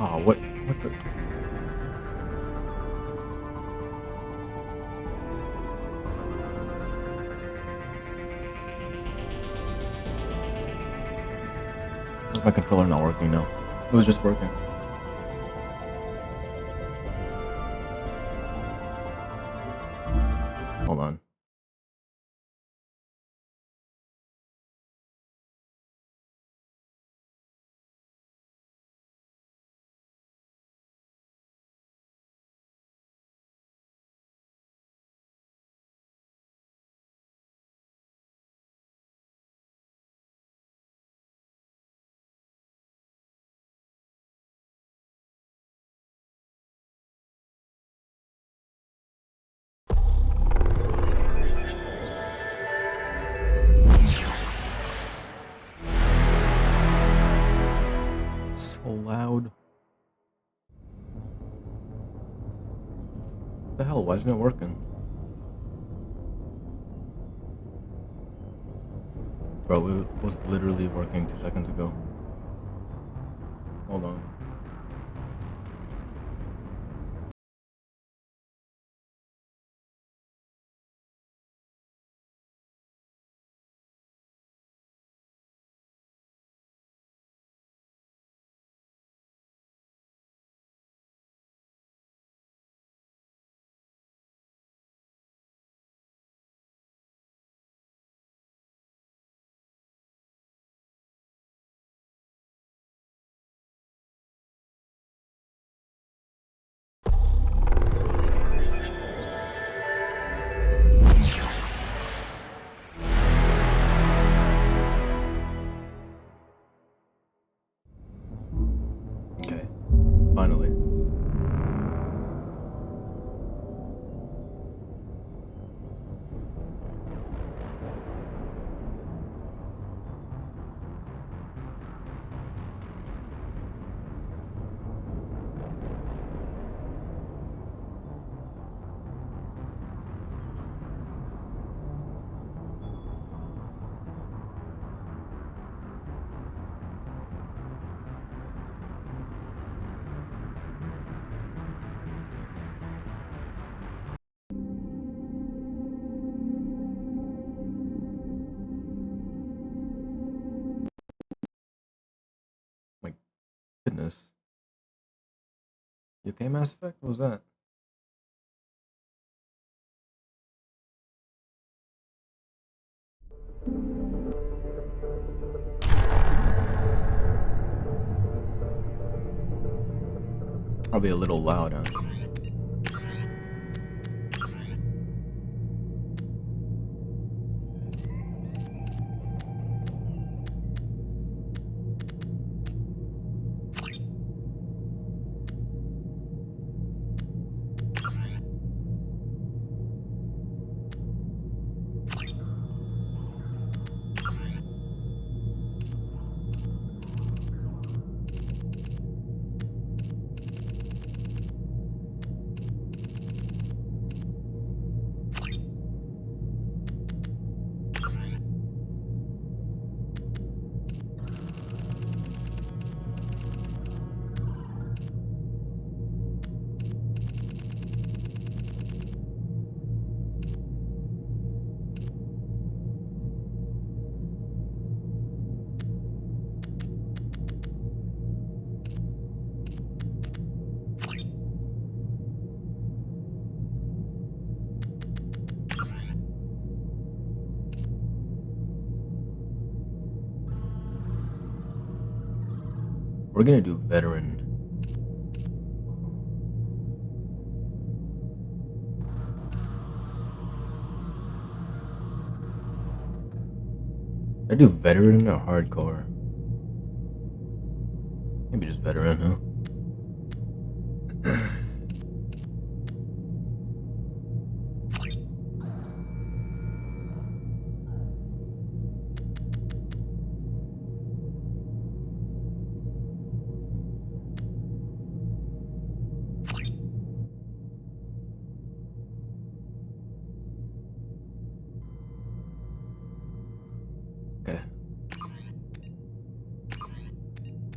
Oh, what? What the? Why's my controller not working now? It was just working. Hold on. So loud. What the hell? Why isn't it working? Bro, it was literally working 2 seconds ago. Hold on. Okay, finally. My goodness. You okay, Mass Effect? What was that? Probably a little loud, huh? We're gonna do veteran. I do veteran or hardcore? Maybe just veteran, huh? Okay.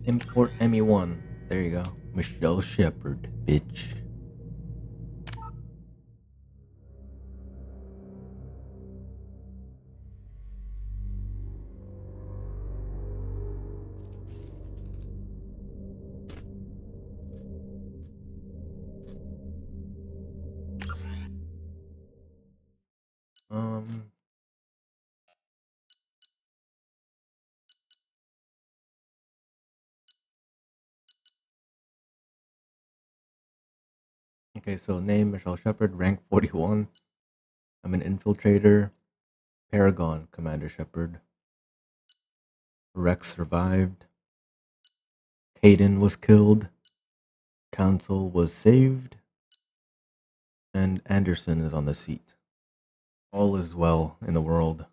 Import ME1. There you go. Michelle Shepherd, bitch. Okay, so name Michelle Shepherd, rank 41. I'm an infiltrator. Paragon, Commander Shepard. Rex survived. Hayden was killed. Council was saved. And Anderson is on the seat. All is well in the world.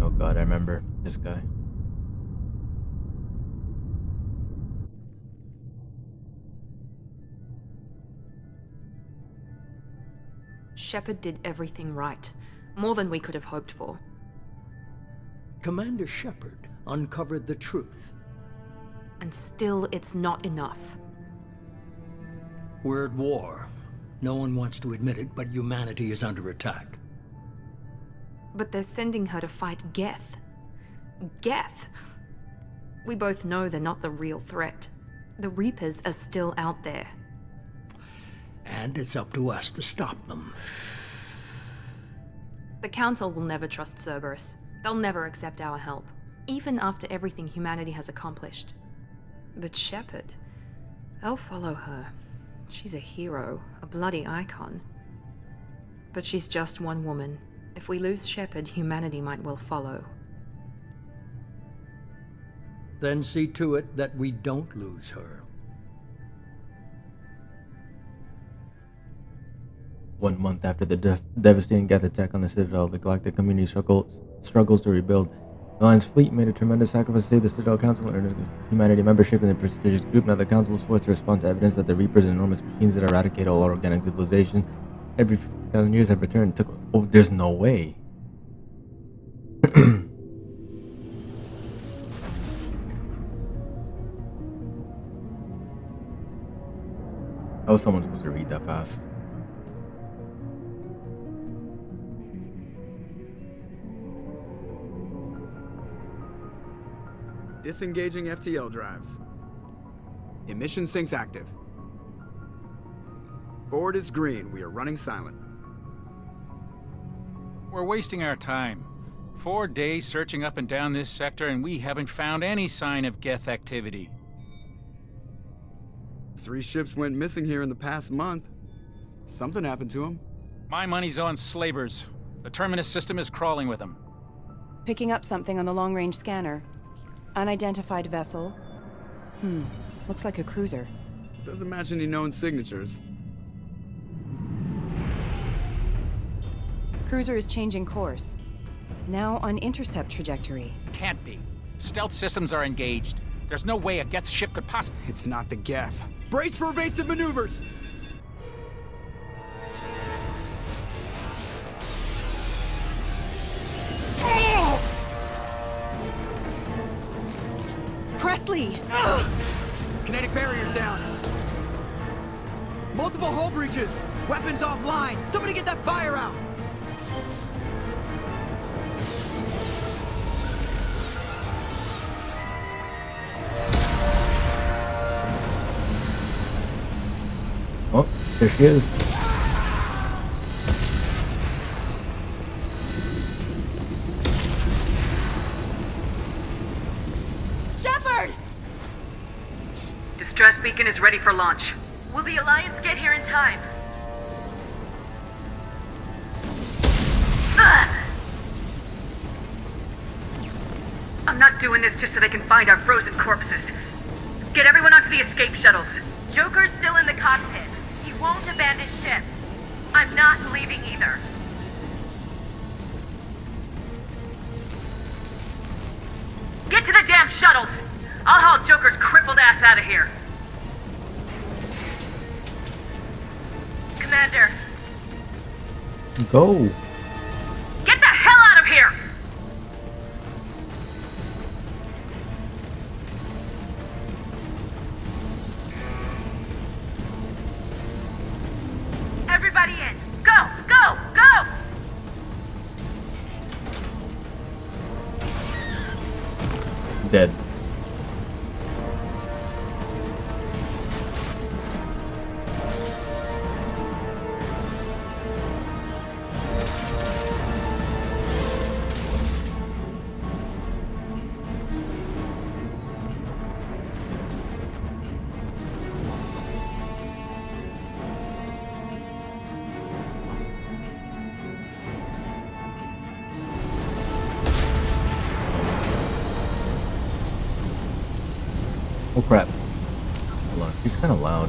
Oh god, I remember this guy. Shepard did everything right. More than we could have hoped for. Commander Shepard uncovered the truth. And still, it's not enough. We're at war. No one wants to admit it, but humanity is under attack. But they're sending her to fight Geth. Geth! We both know they're not the real threat. The Reapers are still out there. And it's up to us to stop them. The Council will never trust Cerberus. They'll never accept our help, even after everything humanity has accomplished. But Shepard, they'll follow her. She's a hero, a bloody icon. But she's just one woman. If we lose Shepard, humanity might well follow. Then see to it that we don't lose her. 1 month after the devastating Geth attack on the Citadel, the Galactic community struggles to rebuild. The Alliance fleet made a tremendous sacrifice to save the Citadel Council and earn humanity membership in the prestigious group. Now the Council is forced to respond to evidence that the Reapers are enormous machines that eradicate all organic civilization. Every 50,000 years have returned. Oh, there's no way. How was someone supposed to read that fast? Disengaging FTL drives. Emission sinks active. Board is green. We are running silent. We're wasting our time. 4 days searching up and down this sector, and we haven't found any sign of Geth activity. 3 ships went missing here in the past month. Something happened to them. My money's on slavers. The Terminus system is crawling with them. Picking up something on the long-range scanner. Unidentified vessel. Looks like a cruiser. Doesn't match any known signatures. Cruiser is changing course. Now on intercept trajectory. Can't be. Stealth systems are engaged. There's no way a Geth ship could possibly... It's not the Geth. Brace for evasive maneuvers! Presley! Kinetic barriers down. Multiple hull breaches. Weapons offline. Somebody get that fire out. Oh, there she is. Shepard! Distress beacon is ready for launch. Will the Alliance get here in time? I'm not doing this just so they can find our frozen corpses. Get everyone onto the escape shuttles. Joker's still in the cockpit. He won't abandon ship. I'm not leaving either. Get to the damn shuttles! I'll haul Joker's crippled ass out of here. Commander, Go. get the hell out of here! Everybody in. Go, go, go! Dead. Oh crap. Hold on, she's kind of loud.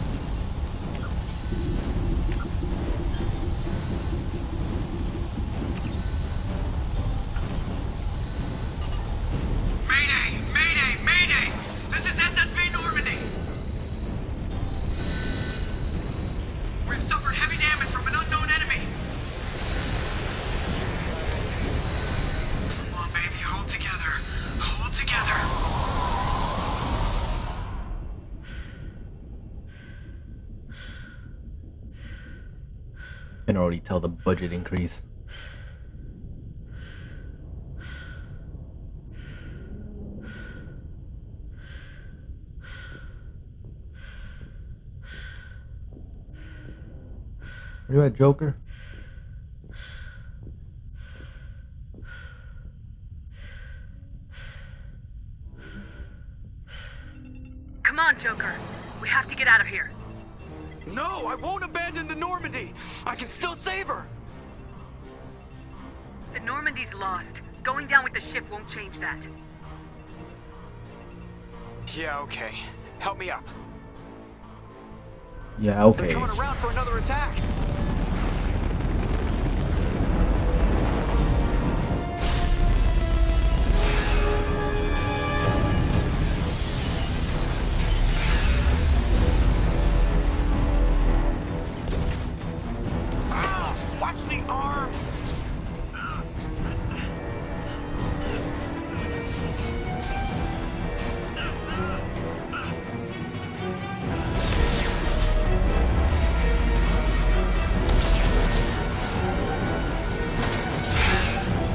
Mayday! Mayday! Mayday! This is SSV Normandy! We've suffered heavy damage from an unknown enemy! Come on, baby, hold together. Hold together. I can already tell the budget increase. Where you at, Joker? Come on, Joker. We have to get out of here. No, I won't abandon the Normandy! I can still save her! The Normandy's lost. Going down with the ship won't change that. Yeah, okay. Help me up. Yeah, They're okay. coming around for another attack! Watch the arm!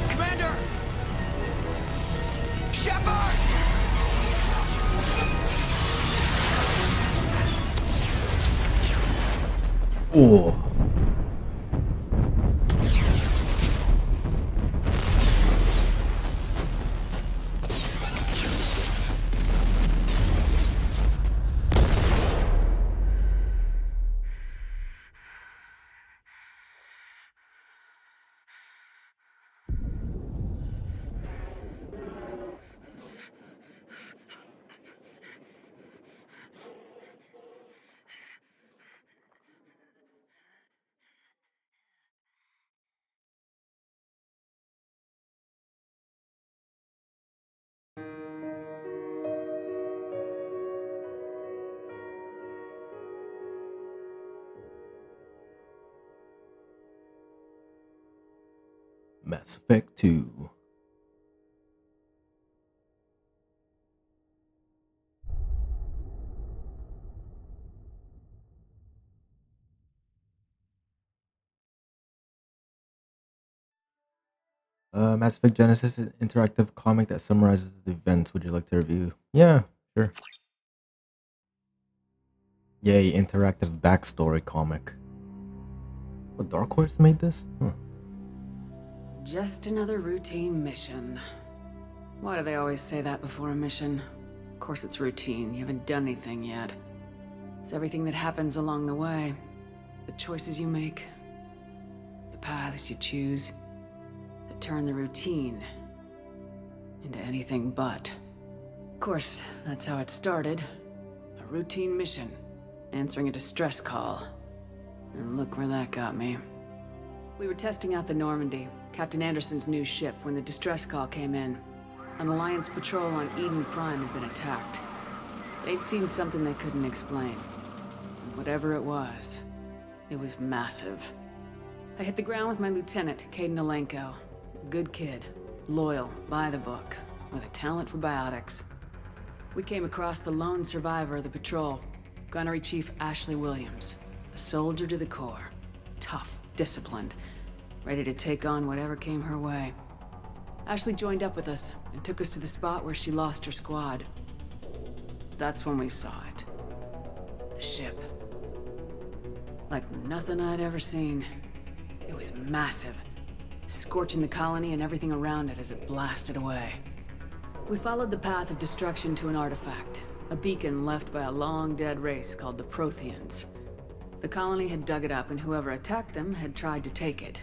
Commander! Shepard! Oh. Mass Effect 2. Mass Effect Genesis is an interactive comic that summarizes the events. Would you like to review? Yeah, sure. Yay, interactive backstory comic. What, Dark Horse made this? Huh. Just another routine mission. Why do they always say that before a mission? Of course it's routine. You haven't done anything yet. It's everything that happens along the way. The choices you make. The paths you choose. That turn the routine into anything but. Of course, that's how it started. A routine mission. Answering a distress call. And look where that got me. We were testing out the Normandy, Captain Anderson's new ship, when the distress call came in. An Alliance patrol on Eden Prime had been attacked. They'd seen something they couldn't explain. And whatever it was massive. I hit the ground with my lieutenant, Caden Alenko. A good kid, loyal, by the book, with a talent for biotics. We came across the lone survivor of the patrol, Gunnery Chief Ashley Williams. A soldier to the core. Tough, disciplined, ready to take on whatever came her way. Ashley joined up with us and took us to the spot where she lost her squad. That's when we saw it. The ship. Like nothing I'd ever seen. It was massive, scorching the colony and everything around it as it blasted away. We followed the path of destruction to an artifact, a beacon left by a long-dead race called the Protheans. The colony had dug it up, and whoever attacked them had tried to take it.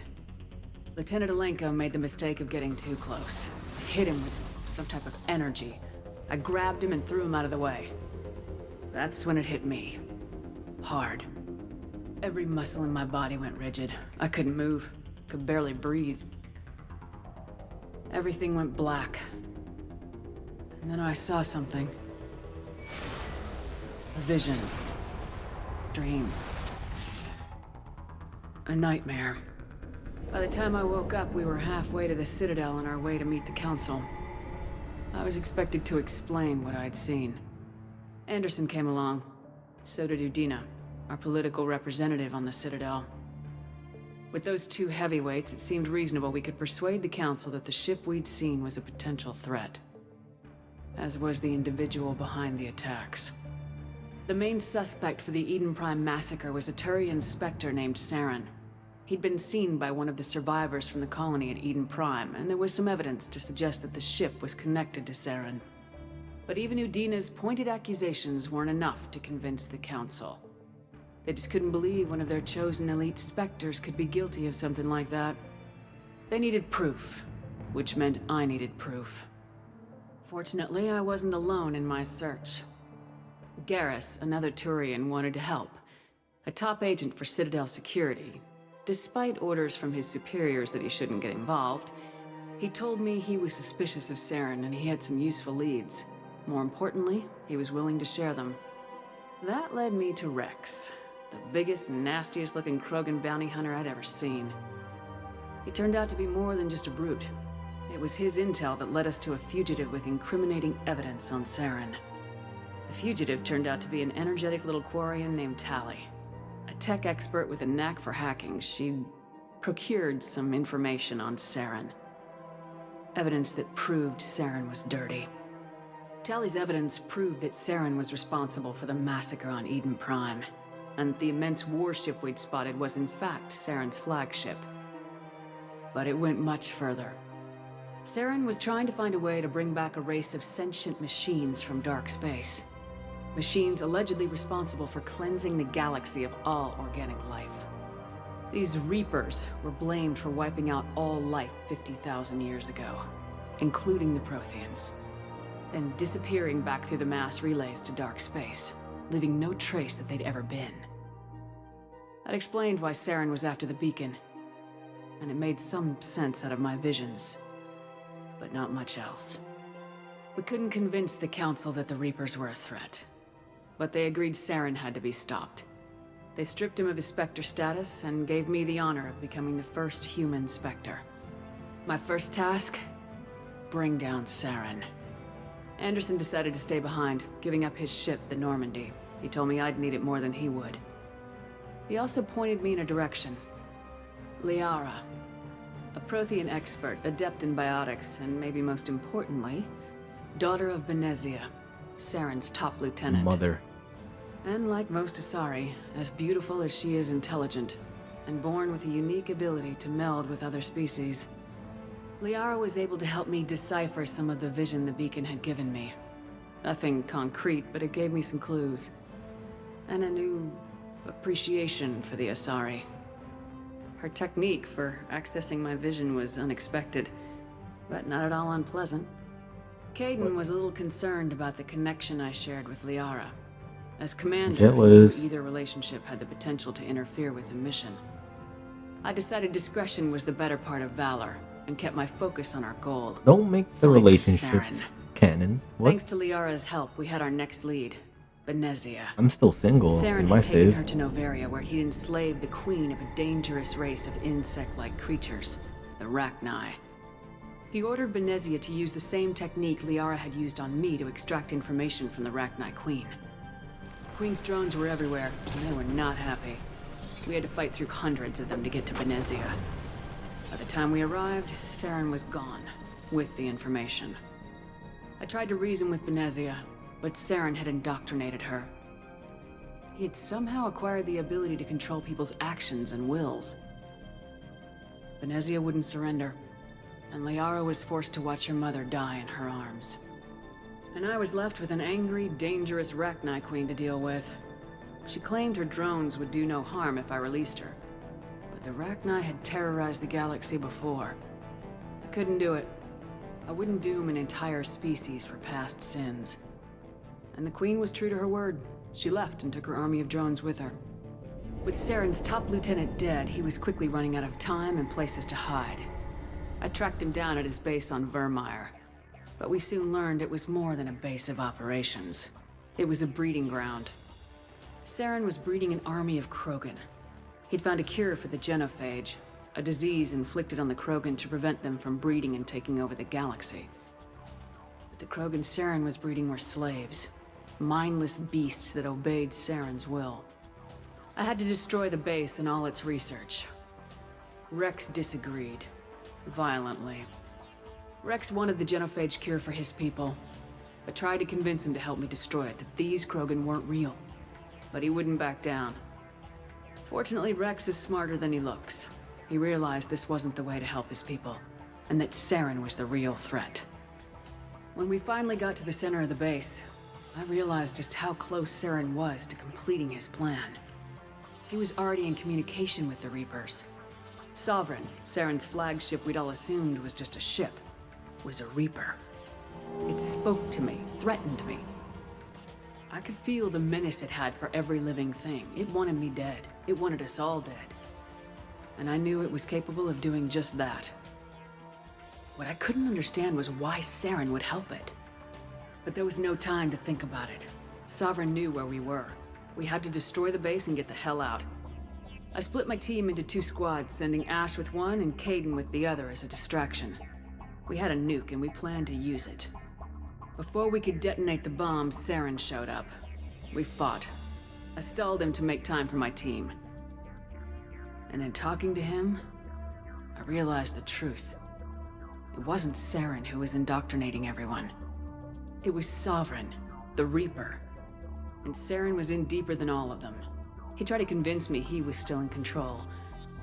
Lieutenant Alenko made the mistake of getting too close. I hit him with some type of energy. I grabbed him and threw him out of the way. That's when it hit me. Hard. Every muscle in my body went rigid. I couldn't move, could barely breathe. Everything went black. And then I saw something. A vision. Dream. A nightmare. By the time I woke up, we were halfway to the Citadel on our way to meet the Council. I was expected to explain what I'd seen. Anderson came along. So did Udina, our political representative on the Citadel. With those two heavyweights, it seemed reasonable we could persuade the Council that the ship we'd seen was a potential threat. As was the individual behind the attacks. The main suspect for the Eden Prime massacre was a Turian Spectre named Saren. He'd been seen by one of the survivors from the colony at Eden Prime, and there was some evidence to suggest that the ship was connected to Saren. But even Udina's pointed accusations weren't enough to convince the Council. They just couldn't believe one of their chosen elite Spectres could be guilty of something like that. They needed proof, which meant I needed proof. Fortunately, I wasn't alone in my search. Garrus, another Turian, wanted to help. A top agent for Citadel security. Despite orders from his superiors that he shouldn't get involved, he told me he was suspicious of Saren and he had some useful leads. More importantly, he was willing to share them. That led me to Rex, the biggest, nastiest looking Krogan bounty hunter I'd ever seen. He turned out to be more than just a brute. It was his intel that led us to a fugitive with incriminating evidence on Saren. The fugitive turned out to be an energetic little Quarian named Tali. A tech expert with a knack for hacking, she'd procured some information on Saren. Evidence that proved Saren was dirty. Tali's evidence proved that Saren was responsible for the massacre on Eden Prime, and the immense warship we'd spotted was in fact Saren's flagship. But it went much further. Saren was trying to find a way to bring back a race of sentient machines from dark space. Machines allegedly responsible for cleansing the galaxy of all organic life. These Reapers were blamed for wiping out all life 50,000 years ago, including the Protheans, then disappearing back through the mass relays to dark space, leaving no trace that they'd ever been. That explained why Saren was after the beacon, and it made some sense out of my visions, but not much else. We couldn't convince the Council that the Reapers were a threat, but they agreed Saren had to be stopped. They stripped him of his Spectre status and gave me the honor of becoming the first human Spectre. My first task? Bring down Saren. Anderson decided to stay behind, giving up his ship, the Normandy. He told me I'd need it more than he would. He also pointed me in a direction. Liara. A Prothean expert, adept in biotics, and maybe most importantly, daughter of Benezia, Saren's top lieutenant. Mother. And like most Asari, as beautiful as she is intelligent, and born with a unique ability to meld with other species. Liara was able to help me decipher some of the vision the beacon had given me. Nothing concrete, but it gave me some clues. And a new appreciation for the Asari. Her technique for accessing my vision was unexpected, but not at all unpleasant. Caden was a little concerned about the connection I shared with Liara. As commander, Jealous. either relationship had the potential to interfere with the mission. I decided discretion was the better part of valor, and kept my focus on our goal. Don't make the Finding relationships Saren. canon. What? Thanks to Liara's help, we had our next lead, Benezia. I'm still single Saren in my had taken save. her to Noveria, where he'd enslaved the queen of a dangerous race of insect-like creatures, the Rachni. He ordered Benezia to use the same technique Liara had used on me to extract information from the Rachni queen. The queen's drones were everywhere, and they were not happy. We had to fight through hundreds of them to get to Benezia. By the time we arrived, Saren was gone, with the information. I tried to reason with Benezia, but Saren had indoctrinated her. He had somehow acquired the ability to control people's actions and wills. Benezia wouldn't surrender, and Liara was forced to watch her mother die in her arms. And I was left with an angry, dangerous Rachni queen to deal with. She claimed her drones would do no harm if I released her. But the Rachni had terrorized the galaxy before. I couldn't do it. I wouldn't doom an entire species for past sins. And the queen was true to her word. She left and took her army of drones with her. With Saren's top lieutenant dead, he was quickly running out of time and places to hide. I tracked him down at his base on Vermeer, but we soon learned it was more than a base of operations. It was a breeding ground. Saren was breeding an army of Krogan. He'd found a cure for the genophage, a disease inflicted on the Krogan to prevent them from breeding and taking over the galaxy. But the Krogan Saren was breeding were slaves, mindless beasts that obeyed Saren's will. I had to destroy the base and all its research. Rex disagreed. Violently. Rex wanted the genophage cure for his people. I tried to convince him to help me destroy it, that these Krogan weren't real. But he wouldn't back down. Fortunately, Rex is smarter than he looks. He realized this wasn't the way to help his people, and that Saren was the real threat. When we finally got to the center of the base, I realized just how close Saren was to completing his plan. He was already in communication with the Reapers. Sovereign, Saren's flagship we'd all assumed was just a ship, was a Reaper. It spoke to me, threatened me. I could feel the menace it had for every living thing. It wanted me dead. It wanted us all dead. And I knew it was capable of doing just that. What I couldn't understand was why Saren would help it. But there was no time to think about it. Sovereign knew where we were. We had to destroy the base and get the hell out. I split my team into 2 squads, sending Ash with one and Caden with the other as a distraction. We had a nuke and we planned to use it. Before we could detonate the bomb, Saren showed up. We fought. I stalled him to make time for my team. And in talking to him, I realized the truth. It wasn't Saren who was indoctrinating everyone. It was Sovereign, the Reaper. And Saren was in deeper than all of them. He tried to convince me he was still in control.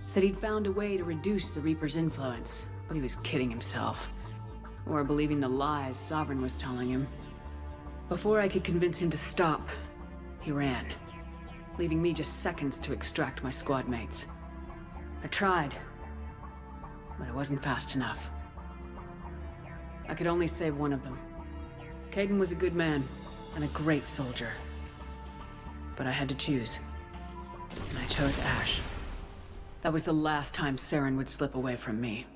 Said he'd found a way to reduce the Reaper's influence, but he was kidding himself. Or believing the lies Sovereign was telling him. Before I could convince him to stop, he ran, leaving me just seconds to extract my squad mates. I tried, but it wasn't fast enough. I could only save one of them. Caden was a good man, and a great soldier. But I had to choose. And I chose Ash. That was the last time Saren would slip away from me.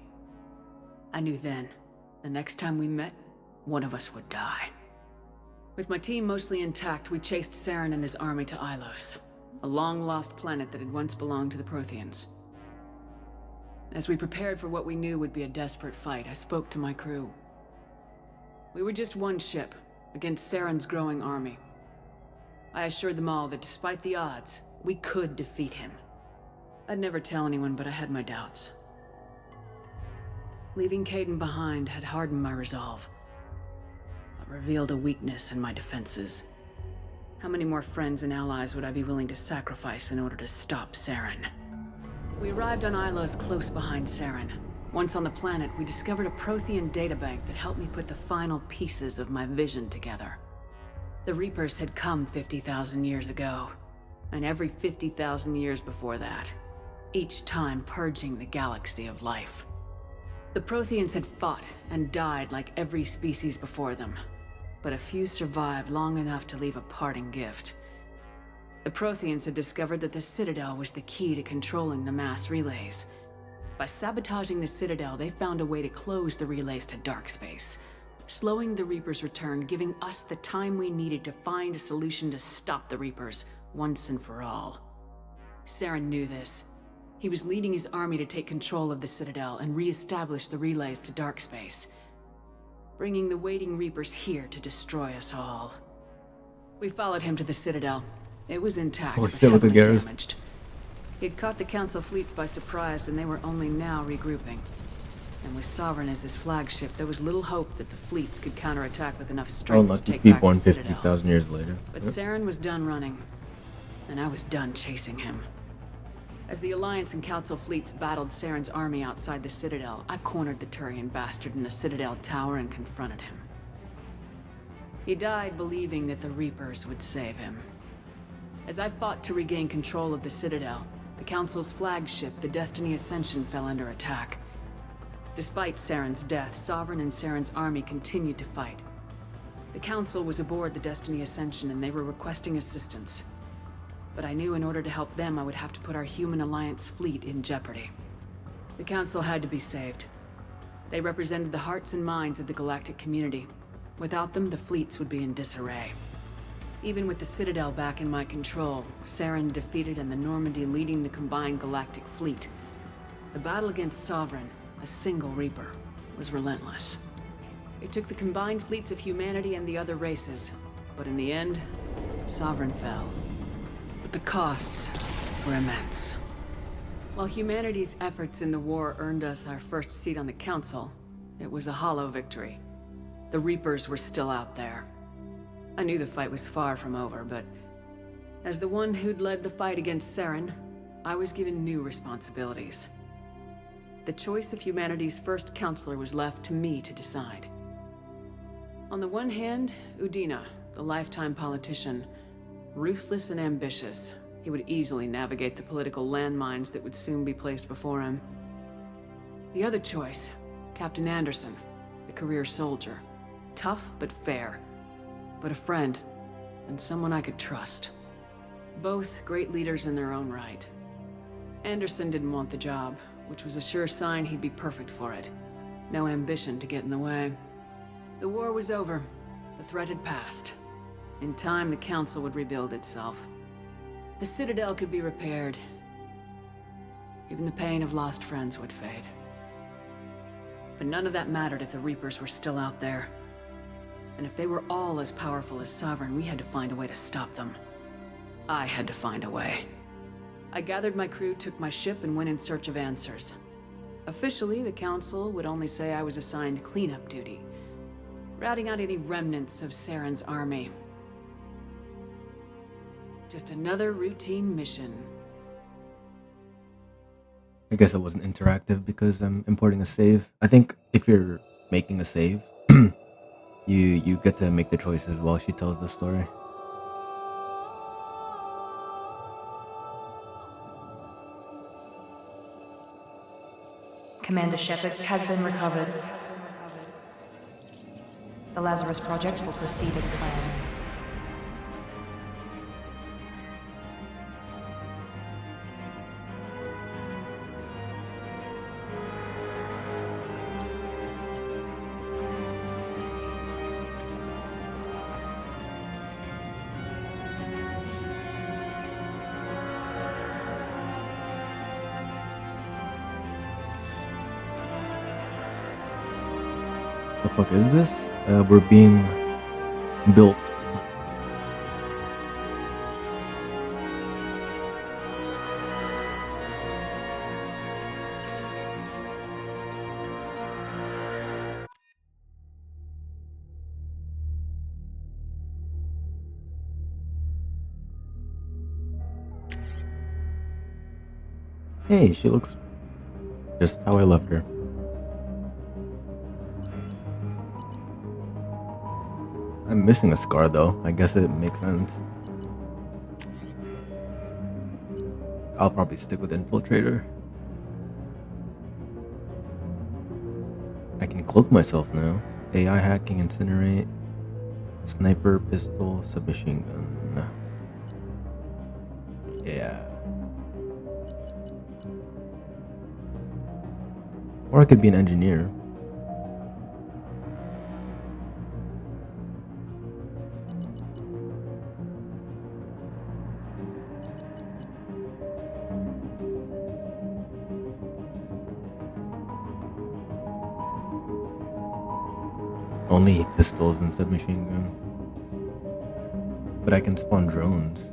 I knew then, the next time we met, one of us would die. With my team mostly intact, we chased Saren and his army to Ilos, a long-lost planet that had once belonged to the Protheans. As we prepared for what we knew would be a desperate fight, I spoke to my crew. We were just one ship, against Saren's growing army. I assured them all that despite the odds, we could defeat him. I'd never tell anyone, but I had my doubts. Leaving Caden behind had hardened my resolve, but revealed a weakness in my defenses. How many more friends and allies would I be willing to sacrifice in order to stop Saren? We arrived on Ilos close behind Saren. Once on the planet, we discovered a Prothean databank that helped me put the final pieces of my vision together. The Reapers had come 50,000 years ago, and every 50,000 years before that, each time purging the galaxy of life. The Protheans had fought and died like every species before them, but a few survived long enough to leave a parting gift. The Protheans had discovered that the Citadel was the key to controlling the mass relays. By sabotaging the Citadel, they found a way to close the relays to dark space, slowing the Reapers' return, giving us the time we needed to find a solution to stop the Reapers once and for all. Saren knew this. He was leading his army to take control of the Citadel and re-establish the relays to Darkspace, bringing the waiting Reapers here to destroy us all. We followed him to the Citadel. It was intact, Oh but shit, look at heavily Garrus. damaged. He'd caught the Council fleets by surprise, and they were only now regrouping. And with Sovereign as his flagship, there was little hope that the fleets could counterattack with enough strength to Unlucky take back people the in Citadel. 50,000 years later. But Yep. Saren was done running, and I was done chasing him. As the Alliance and Council fleets battled Saren's army outside the Citadel, I cornered the Turian bastard in the Citadel tower and confronted him. He died believing that the Reapers would save him. As I fought to regain control of the Citadel, the Council's flagship, the Destiny Ascension, fell under attack. Despite Saren's death, Sovereign and Saren's army continued to fight. The Council was aboard the Destiny Ascension and they were requesting assistance. But I knew in order to help them, I would have to put our human Alliance fleet in jeopardy. The Council had to be saved. They represented the hearts and minds of the galactic community. Without them, the fleets would be in disarray. Even with the Citadel back in my control, Saren defeated and the Normandy leading the combined galactic fleet, the battle against Sovereign, a single Reaper, was relentless. It took the combined fleets of humanity and the other races, but in the end, Sovereign fell. But the costs were immense. While humanity's efforts in the war earned us our first seat on the Council, it was a hollow victory. The Reapers were still out there. I knew the fight was far from over, but as the one who'd led the fight against Saren, I was given new responsibilities. The choice of humanity's first counselor was left to me to decide. On the one hand, Udina, the lifetime politician, ruthless and ambitious, he would easily navigate the political landmines that would soon be placed before him. The other choice, Captain Anderson, the career soldier, tough but fair, but a friend, and someone I could trust. Both great leaders in their own right. Anderson didn't want the job, which was a sure sign he'd be perfect for it. No ambition to get in the way. The war was over. The threat had passed. In time, the Council would rebuild itself. The Citadel could be repaired. Even the pain of lost friends would fade. But none of that mattered if the Reapers were still out there. And if they were all as powerful as Sovereign, we had to find a way to stop them. I had to find a way. I gathered my crew, took my ship, and went in search of answers. Officially, the Council would only say I was assigned cleanup duty, routing out any remnants of Saren's army. Just another routine mission. I guess it wasn't interactive because I'm importing a save. I think if you're making a save, you get to make the choices while she tells the story. Commander Shepard has been recovered. The Lazarus Project will proceed as planned. The fuck is this? We're being built. Hey, she looks just how I left her. I'm missing a scar though. I guess it makes sense. I'll probably stick with Infiltrator. I can cloak myself now. AI hacking, incinerate, sniper, pistol, submachine gun. Yeah. Or I could be an engineer. Only pistols and submachine gun. But I can spawn drones.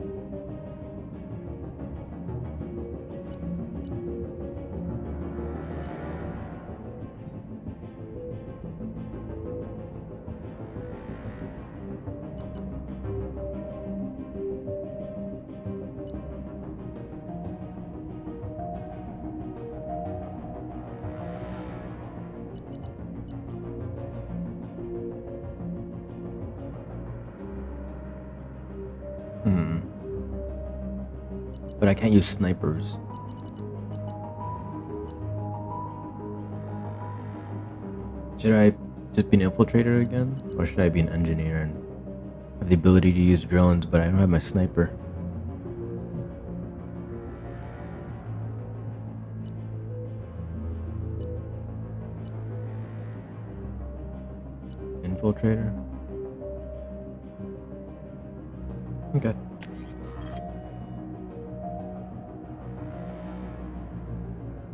But I can't use snipers. Should I just be an infiltrator again? Or should I be an engineer and have the ability to use drones, but I don't have my sniper? Infiltrator? Okay.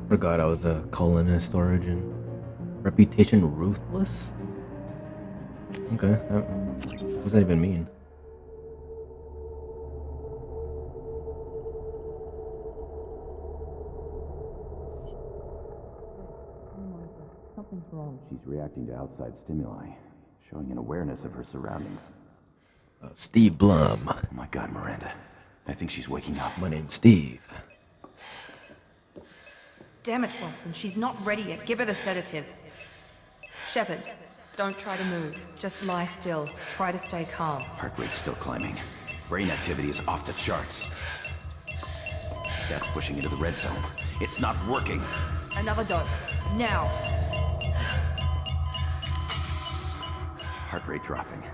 Forgot I was a colonist origin. Reputation ruthless? Okay, what does that even mean? Something's wrong. She's reacting to outside stimuli, showing an awareness of her surroundings. Steve Blum. Oh my god, Miranda. I think she's waking up. My name's Steve. Damn it, Wilson. She's not ready yet. Give her the sedative. Shepard, don't try to move. Just lie still. Try to stay calm. Heart rate's still climbing. Brain activity is off the charts. Stats pushing into the red zone. It's not working. Another dose. Now. Heart rate dropping.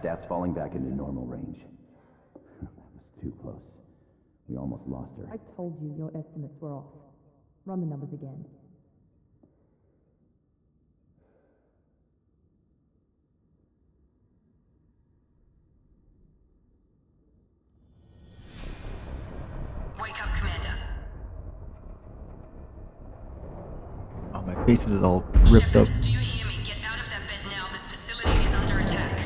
Stats falling back into normal range. That was too close. We almost lost her. I told you your estimates were off. Run the numbers again. Wake up, Commander. Oh, my face is all ripped up. Do you hear me? Get out of that bed now. This facility is under attack.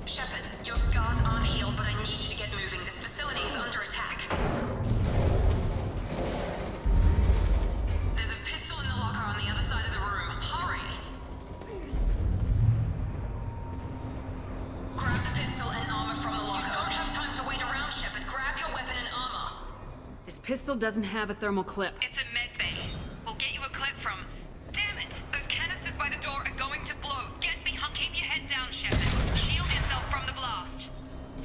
Shepard, your scars aren't healed, but I need you to get moving. This facility is under attack. There's a pistol in the locker on the other side of the room. Hurry! Grab the pistol and armor from the locker. You don't have time to wait around, Shepard. Grab your weapon and armor. This pistol doesn't have a thermal clip. It's a med bay. We'll get you a clip from... Damn it! Those canisters by the door are going to blow. Get behind. Keep your head down, Shepard. Shield yourself from the blast.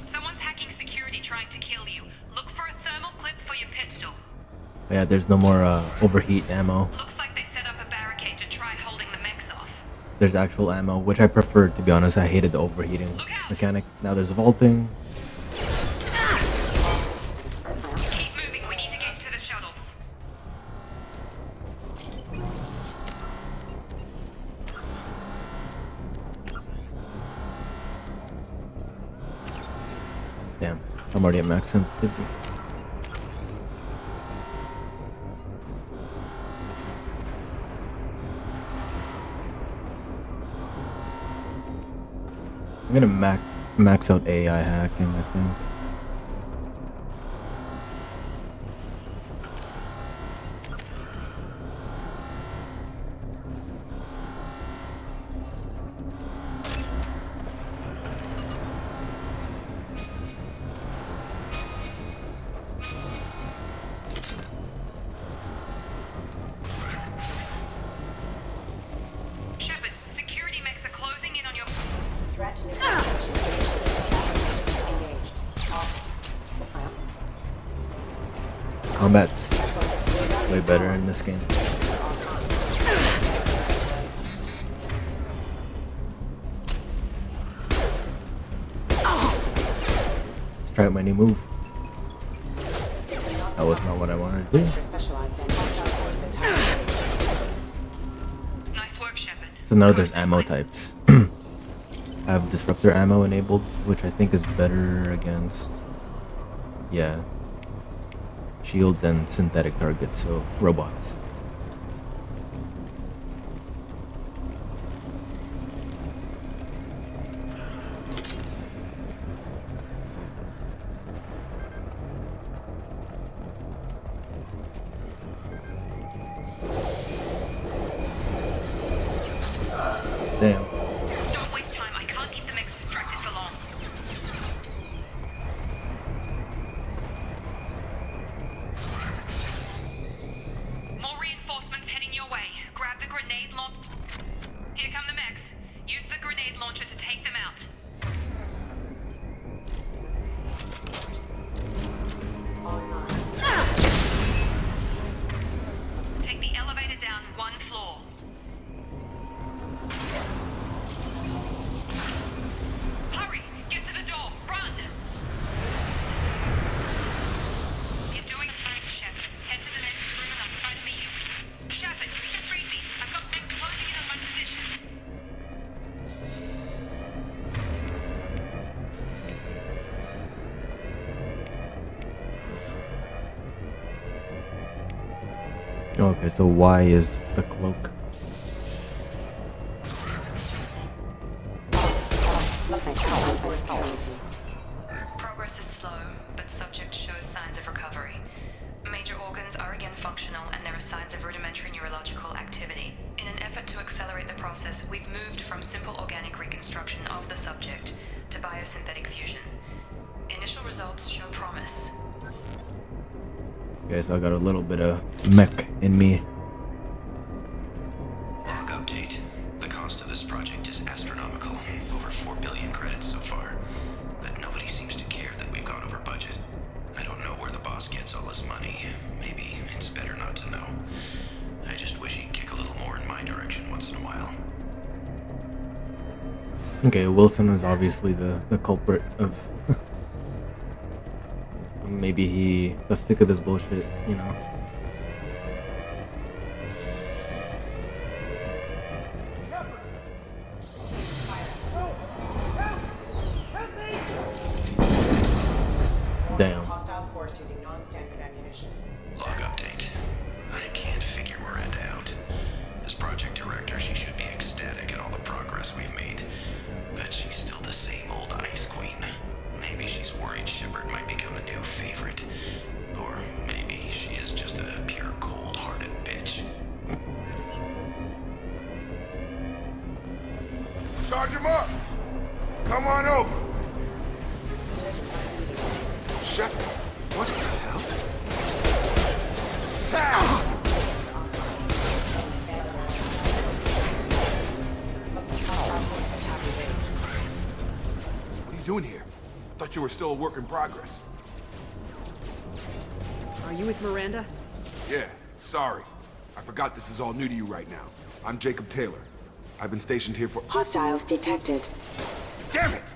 Someone's hacking security trying to kill you. Look for a thermal clip for your pistol. Yeah, there's no more overheat ammo. Looks like they set up a barricade to try holding the Migzz off. There's actual ammo, which I preferred, to be honest. I hated the overheating mechanic. Now there's vaulting. Keep moving. We need to get to the shuttles. Damn, I'm already at max sensitivity. I'm gonna max out AI hacking, I think. Shepard, security mechs are closing in on your... Combat's way better in this game. Let's try out my new move. That was not what I wanted to do. Nice work, Shepard. So now there's ammo types. I have disruptor ammo enabled, which I think is better against, yeah, shields and synthetic targets, so robots. launcher to take them out. Take the elevator down 1 floor. Hurry! Get to the door! Run! You're doing fine, Shep. Head to the next room and I'll try to meet you. Shepard, you can read me. I've got them closing in on my position. Okay, so why is the cloak? Progress is slow, but subject shows signs of recovery. Major organs are again functional, and there are signs of rudimentary neurological activity. In an effort to accelerate the process, we've moved from simple organic reconstruction of the subject to biosynthetic fusion. Initial results show promise. Okay, so I got a little bit of mech in me. Log update. The cost of this project is astronomical. Over 4 billion credits so far. But nobody seems to care that we've gone over budget. I don't know where the boss gets all his money. Maybe it's better not to know. I just wish he'd kick a little more in my direction once in a while. Okay, Wilson was obviously the culprit of... Maybe he was sick of this bullshit, you know. Damn. Hostile force using non-standard ammunition. Log update. I can't figure Miranda out. As project director, she should be ecstatic at all the progress we've made. But she's still the same old ice queen. Maybe she's worried Shepard might become the new favorite. Or maybe she is just a pure cold-hearted bitch. Charge him up! Come on over! Shepard, what the hell? Tag! What are you doing here? I thought you were still a work in progress. Are you with Miranda? Yeah, sorry. I forgot this is all new to you right now. I'm Jacob Taylor. I've been stationed here for— Hostiles detected. Damn it!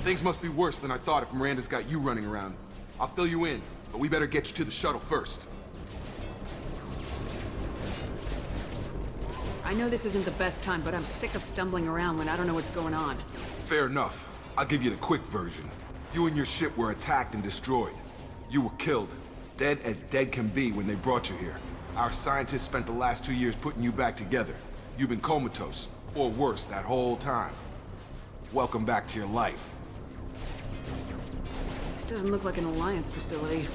Things must be worse than I thought if Miranda's got you running around. I'll fill you in, but we better get you to the shuttle first. I know this isn't the best time, but I'm sick of stumbling around when I don't know what's going on. Fair enough. I'll give you the quick version. You and your ship were attacked and destroyed. You were killed. Dead as dead can be when they brought you here. Our scientists spent the last 2 years putting you back together. You've been comatose, or worse, that whole time. Welcome back to your life. This doesn't look like an Alliance facility.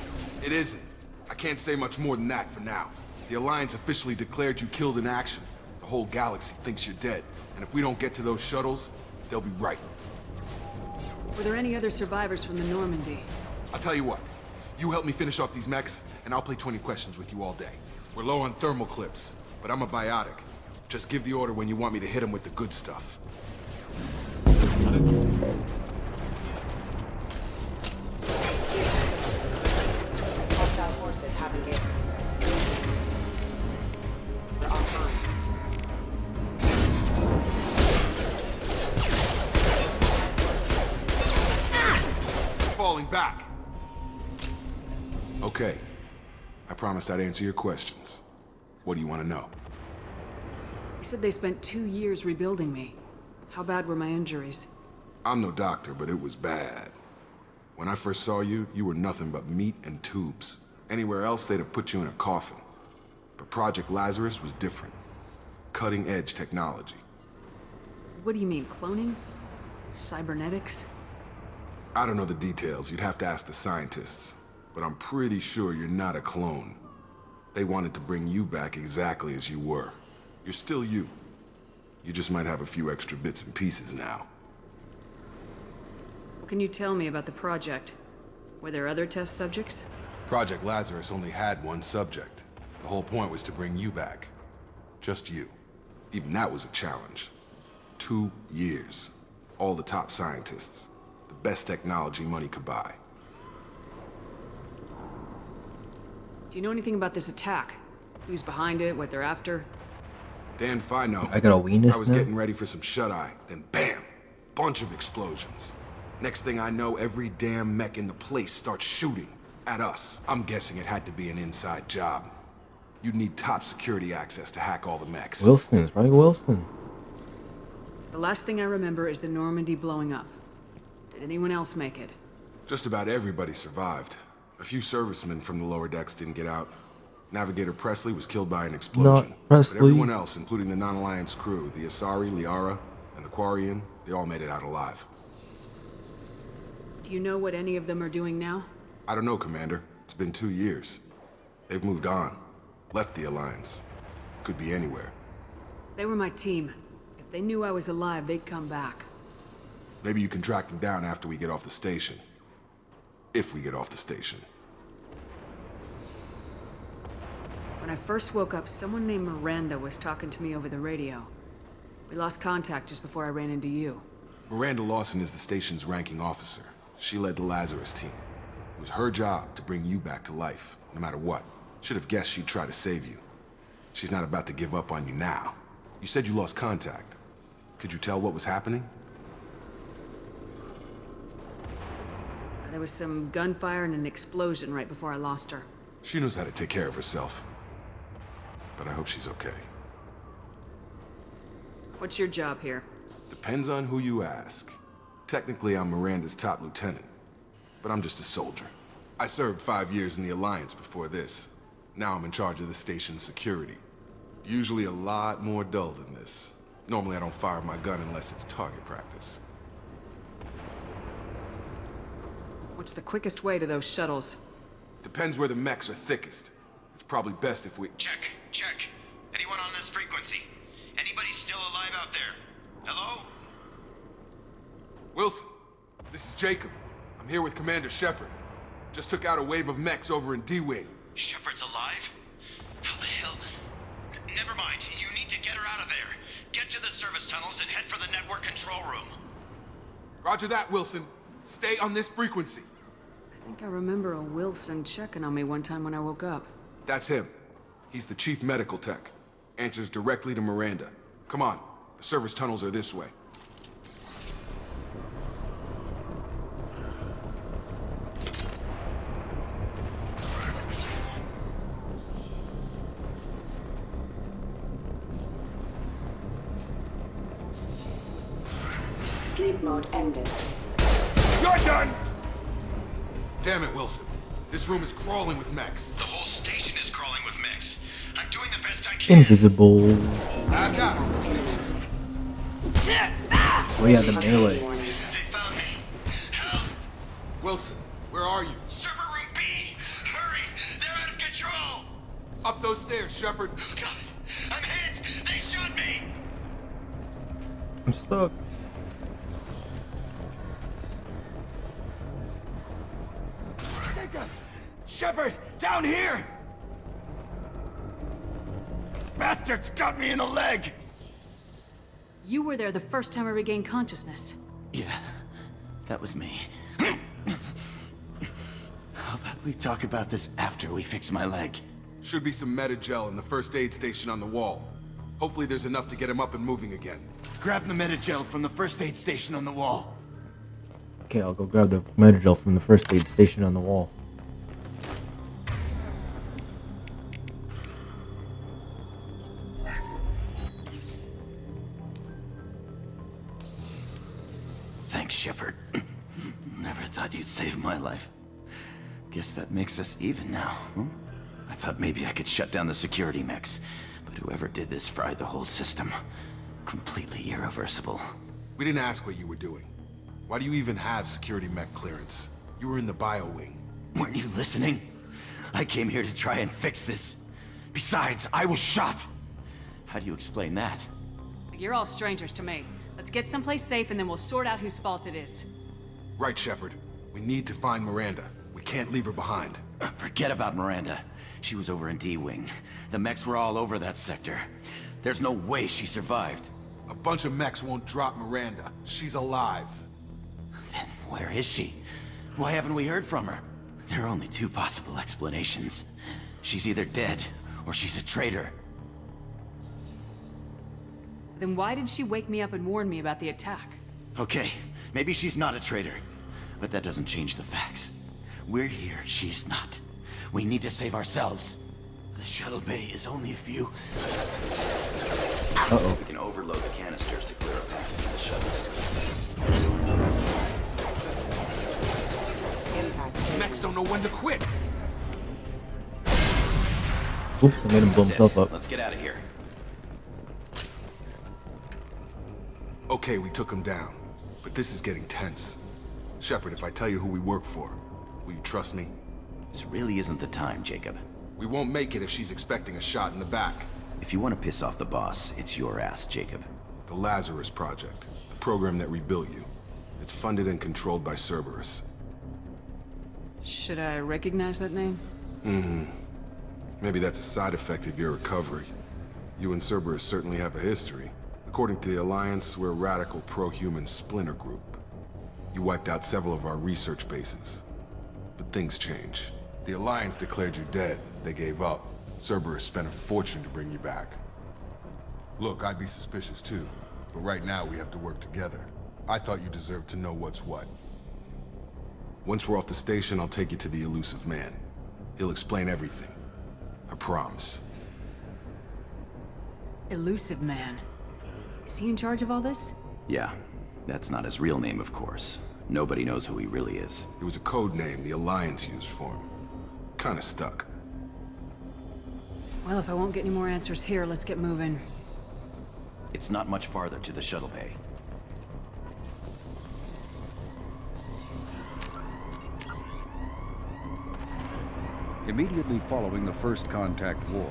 It isn't. I can't say much more than that for now. The Alliance officially declared you killed in action. The whole galaxy thinks you're dead. And if we don't get to those shuttles, they'll be right. Were there any other survivors from the Normandy? I'll tell you what. You help me finish off these mechs, and I'll play 20 questions with you all day. We're low on thermal clips, but I'm a biotic. Just give the order when you want me to hit them with the good stuff. Hostile forces have engaged. We're offline. Falling back. Okay. I promised I'd answer your questions. What do you want to know? You said they spent 2 years rebuilding me. How bad were my injuries? I'm no doctor, but it was bad. When I first saw you, you were nothing but meat and tubes. Anywhere else, they'd have put you in a coffin. But Project Lazarus was different. Cutting-edge technology. What do you mean, cloning? Cybernetics? I don't know the details. You'd have to ask the scientists. But I'm pretty sure you're not a clone. They wanted to bring you back exactly as you were. You're still you. You just might have a few extra bits and pieces now. What can you tell me about the project? Were there other test subjects? Project Lazarus only had one subject. The whole point was to bring you back. Just you. Even that was a challenge. 2 years. All the top scientists. The best technology money could buy. Do you know anything about this attack? Who's behind it, what they're after? Dan if I know. I got a weenus I was now? getting ready for some shut-eye, then bam! Bunch of explosions. Next thing I know, every damn mech in the place starts shooting at us. I'm guessing it had to be an inside job. You'd need top security access to hack all the mechs. Wilson, it's probably Wilson. The last thing I remember is the Normandy blowing up. Did anyone else make it? Just about everybody survived. A few servicemen from the lower decks didn't get out. Navigator Presley was killed by an explosion. Not Presley. But everyone else, including the non-Alliance crew, the Asari, Liara, and the Quarian, they all made it out alive. Do you know what any of them are doing now? I don't know, Commander. It's been 2 years. They've moved on. Left the Alliance. Could be anywhere. They were my team. If they knew I was alive, they'd come back. Maybe you can track them down after we get off the station. If we get off the station. When I first woke up, someone named Miranda was talking to me over the radio. We lost contact just before I ran into you. Miranda Lawson is the station's ranking officer. She led the Lazarus team. It was her job to bring you back to life, no matter what. Should have guessed she'd try to save you. She's not about to give up on you now. You said you lost contact. Could you tell what was happening? There was some gunfire and an explosion right before I lost her. She knows how to take care of herself. But I hope she's okay. What's your job here? Depends on who you ask. Technically, I'm Miranda's top lieutenant. But I'm just a soldier. I served 5 years in the Alliance before this. Now I'm in charge of the station's security. Usually a lot more dull than this. Normally I don't fire my gun unless it's target practice. What's the quickest way to those shuttles? Depends where the mechs are thickest. It's probably best if we... Check. Anyone on this frequency? Anybody still alive out there? Hello? Wilson, this is Jacob. I'm here with Commander Shepard. Just took out a wave of mechs over in D-Wing. Shepard's alive? How the hell? Never mind. You need to get her out of there. Get to the service tunnels and head for the network control room. Roger that, Wilson. Stay on this frequency. I think I remember a Wilson checking on me one time when I woke up. That's him. He's the chief medical tech. Answers directly to Miranda. Come on. The service tunnels are this way. Sleep mode ended. You're done! Damn it, Wilson. This room is crawling with mechs. The whole station is crawling with mechs. I'm doing the best I can. Invisible. I got him. Oh yeah, the melee. They found me. Help! Wilson, where are you? Server room B! Hurry! They're out of control! Up those stairs, Shepard. Oh, God! I'm hit! They shot me! I'm stuck. Shepard, down here! Bastards got me in the leg! You were there the first time I regained consciousness. Yeah, that was me. How about we talk about this after we fix my leg? Should be some Metagel in the first aid station on the wall. Hopefully there's enough to get him up and moving again. Grab the Metagel from the first aid station on the wall. Okay, I'll go grab the Metagel from the first aid station on the wall. Thanks, Shepard. Never thought you'd save my life. Guess that makes us even now, huh? I thought maybe I could shut down the security mechs, but whoever did this fried the whole system. Completely irreversible. We didn't ask what you were doing. Why do you even have security mech clearance? You were in the bio wing. Weren't you listening? I came here to try and fix this. Besides, I was shot. How do you explain that? You're all strangers to me. Let's get someplace safe and then we'll sort out whose fault it is. Right, Shepard. We need to find Miranda. We can't leave her behind. Forget about Miranda. She was over in D-Wing. The mechs were all over that sector. There's no way she survived. A bunch of mechs won't drop Miranda. She's alive. Then where is she? Why haven't we heard from her? There are only two possible explanations. She's either dead, or she's a traitor. Then why did she wake me up and warn me about the attack? Okay, maybe she's not a traitor. But that doesn't change the facts. We're here, she's not. We need to save ourselves. The shuttle bay is only a few... Uh-oh. We can overload the canisters to clear a path to the shuttles. Mechs don't know when to quit. Oops, I made him blow himself up. Let's get out of here. Okay, we took him down. But this is getting tense. Shepard, if I tell you who we work for, will you trust me? This really isn't the time, Jacob. We won't make it if she's expecting a shot in the back. If you want to piss off the boss, it's your ass, Jacob. The Lazarus Project, the program that rebuilt you. It's funded and controlled by Cerberus. Should I recognize that name? Mm-hmm. Maybe that's a side effect of your recovery. You and Cerberus certainly have a history. According to the Alliance, we're a radical pro-human splinter group. You wiped out several of our research bases. But things change. The Alliance declared you dead. They gave up. Cerberus spent a fortune to bring you back. Look, I'd be suspicious too. But right now we have to work together. I thought you deserved to know what's what. Once we're off the station, I'll take you to the elusive man. He'll explain everything. I promise. Elusive Man. Is he in charge of all this? Yeah, that's not his real name, of course. Nobody knows who he really is. It was a code name the Alliance used for him. Kinda stuck. Well, if I won't get any more answers here, let's get moving. It's not much farther to the shuttle bay. Immediately following the First Contact War,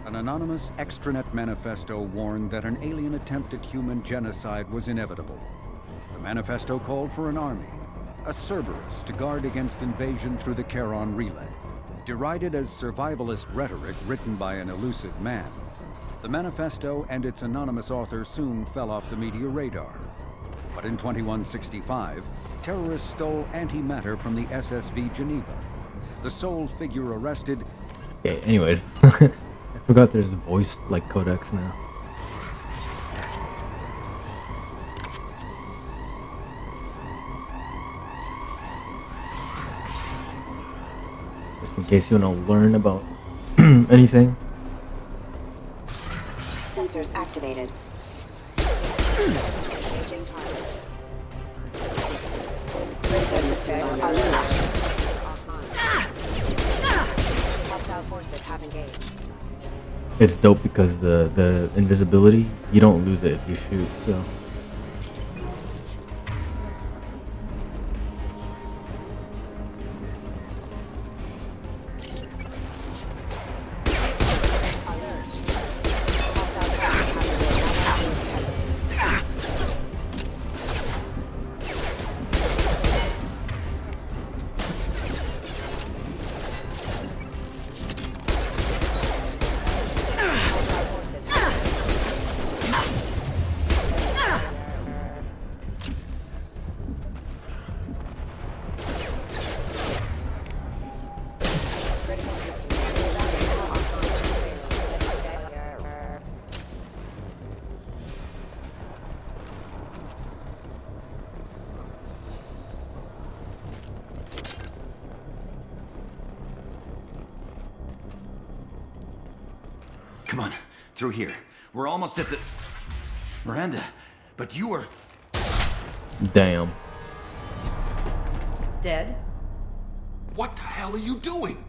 an anonymous extranet manifesto warned that an alien attempt at human genocide was inevitable. The manifesto called for an army, a Cerberus, to guard against invasion through the Charon Relay. Derided as survivalist rhetoric written by an elusive man, the manifesto and its anonymous author soon fell off the media radar. But in 2165, terrorists stole antimatter from the SSV Geneva. The sole figure arrested... Okay, anyways. I forgot there's voice like codecs now. Just in case you want to learn about anything. Sensors activated. Changing target. Hostile forces have engaged. It's dope because the invisibility, you don't lose it if you shoot, so. Come on, through here. We're almost at the... Miranda, but you were... Damn. Dead? What the hell are you doing?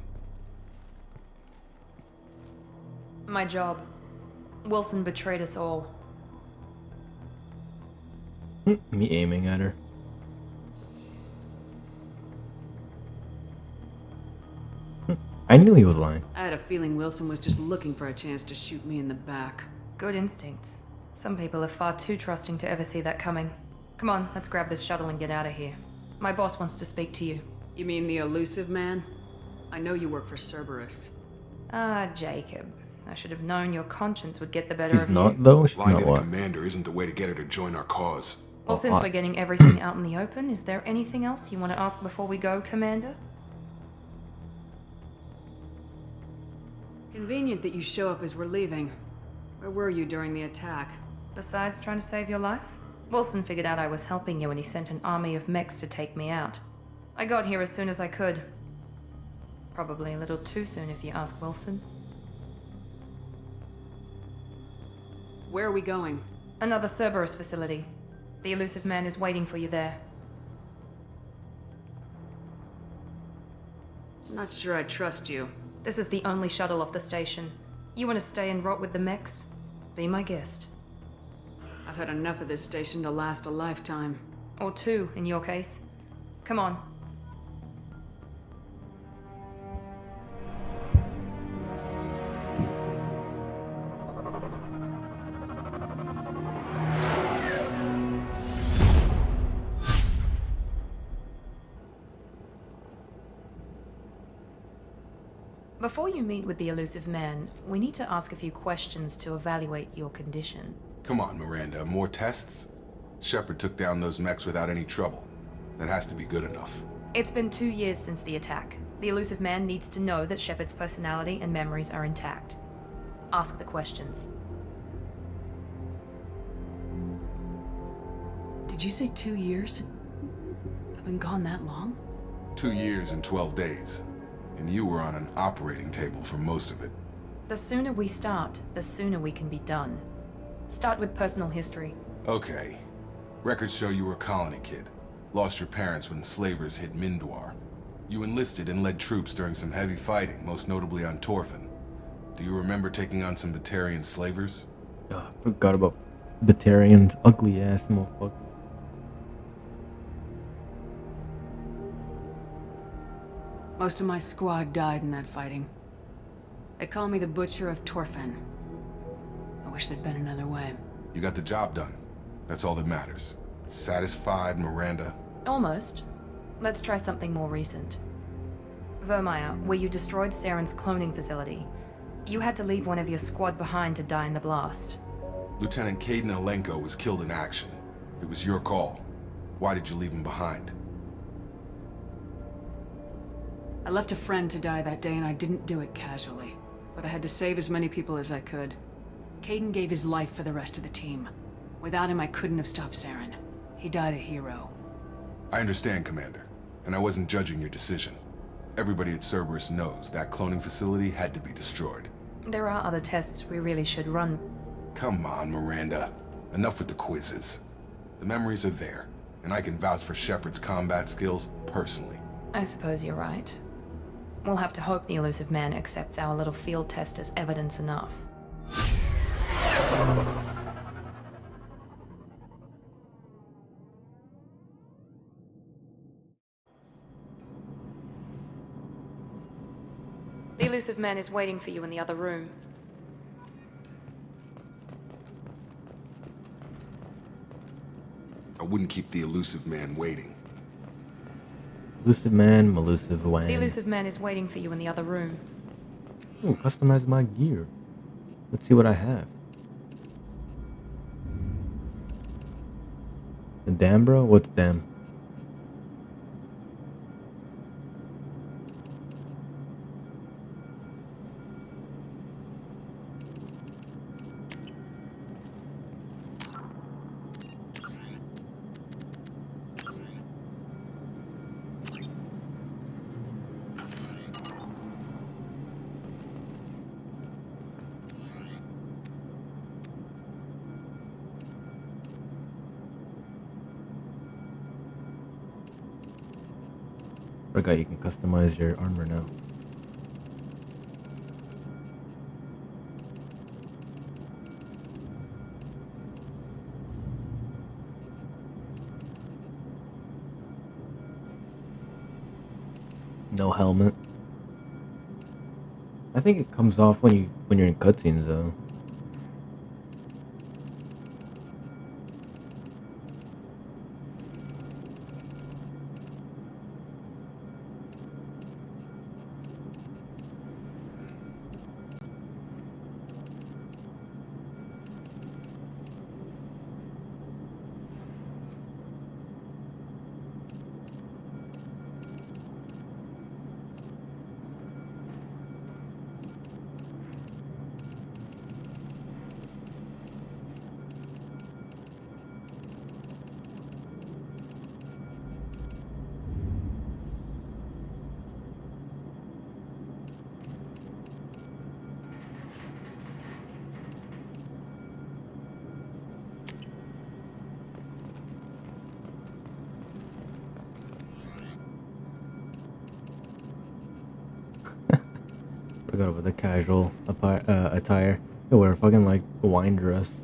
My job. Wilson betrayed us all. Me aiming at her. I knew he was lying. I had a feeling Wilson was just looking for a chance to shoot me in the back. Good instincts. Some people are far too trusting to ever see that coming. Come on, let's grab this shuttle and get out of here. My boss wants to speak to you. You mean the elusive man? I know you work for Cerberus. Ah, Jacob. I should have known your conscience would get the better She's of you. not though. She's Lying not to the what? commander isn't the way to get her to join our cause. Well, since we're getting everything out in the open, is there anything else you want to ask before we go, Commander? Convenient that you show up as we're leaving. Where were you during the attack? Besides trying to save your life? Wilson figured out I was helping you when he sent an army of mechs to take me out. I got here as soon as I could. Probably a little too soon if you ask Wilson. Where are we going? Another Cerberus facility. The elusive man is waiting for you there. I'm not sure I trust you. This is the only shuttle off the station. You want to stay and rot with the mechs? Be my guest. I've had enough of this station to last a lifetime. Or two, in your case. Come on. Before you meet with the elusive man, we need to ask a few questions to evaluate your condition. Come on, Miranda, more tests? Shepard took down those mechs without any trouble. That has to be good enough. It's been 2 years since the attack. The elusive man needs to know that Shepard's personality and memories are intact. Ask the questions. Did you say 2 years? I've been gone that long? 2 years and 12 days. And you were on an operating table for most of it. The sooner we start, the sooner we can be done. Start with personal history. Okay. Records show you were a colony kid. Lost your parents when slavers hit Mindwar. You enlisted and led troops during some heavy fighting, most notably on Torfin. Do you remember taking on some Batarian slavers? I forgot about Batarians, ugly ass motherfuckers. Most of my squad died in that fighting. They call me the Butcher of Torfin. I wish there'd been another way. You got the job done. That's all that matters. Satisfied, Miranda? Almost. Let's try something more recent. Vermeer, where you destroyed Saren's cloning facility. You had to leave one of your squad behind to die in the blast. Lieutenant Caden Alenko was killed in action. It was your call. Why did you leave him behind? I left a friend to die that day and I didn't do it casually. But I had to save as many people as I could. Caden gave his life for the rest of the team. Without him, I couldn't have stopped Saren. He died a hero. I understand, Commander. And I wasn't judging your decision. Everybody at Cerberus knows that cloning facility had to be destroyed. There are other tests we really should run. Come on, Miranda. Enough with the quizzes. The memories are there, and I can vouch for Shepard's combat skills personally. I suppose you're right. We'll have to hope the elusive man accepts our little field test as evidence enough. The elusive man is waiting for you in the other room. I wouldn't keep the elusive man waiting. Elusive man, elusive Wang. The elusive man is waiting for you in the other room. Ooh, customize my gear. Let's see what I have. The damn, bro? What's damn? Forgot you can customize your armor now. No helmet. I think it comes off when you're in cutscenes though. got it with a casual attire. He'll wear a fucking like wine dress.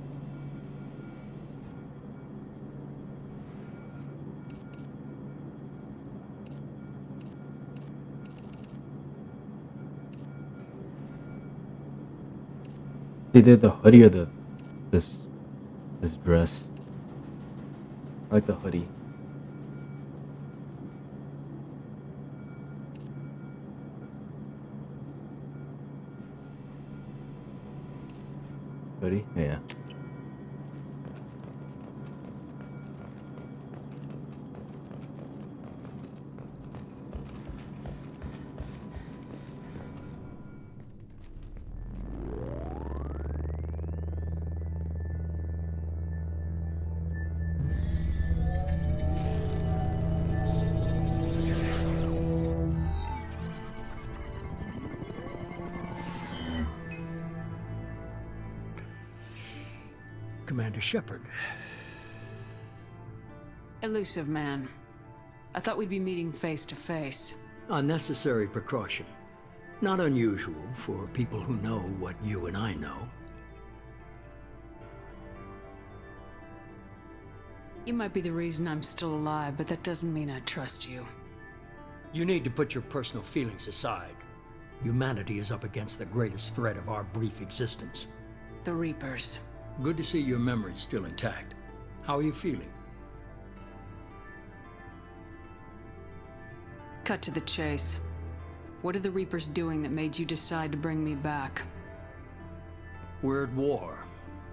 Either the hoodie or this dress. I like the hoodie. Hoodie? Yeah. Commander Shepard. Elusive man. I thought we'd be meeting face to face. Unnecessary precaution. Not unusual for people who know what you and I know. You might be the reason I'm still alive, but that doesn't mean I trust you. You need to put your personal feelings aside. Humanity is up against the greatest threat of our brief existence. The Reapers. Good to see your memory's still intact. How are you feeling? Cut to the chase. What are the Reapers doing that made you decide to bring me back? We're at war.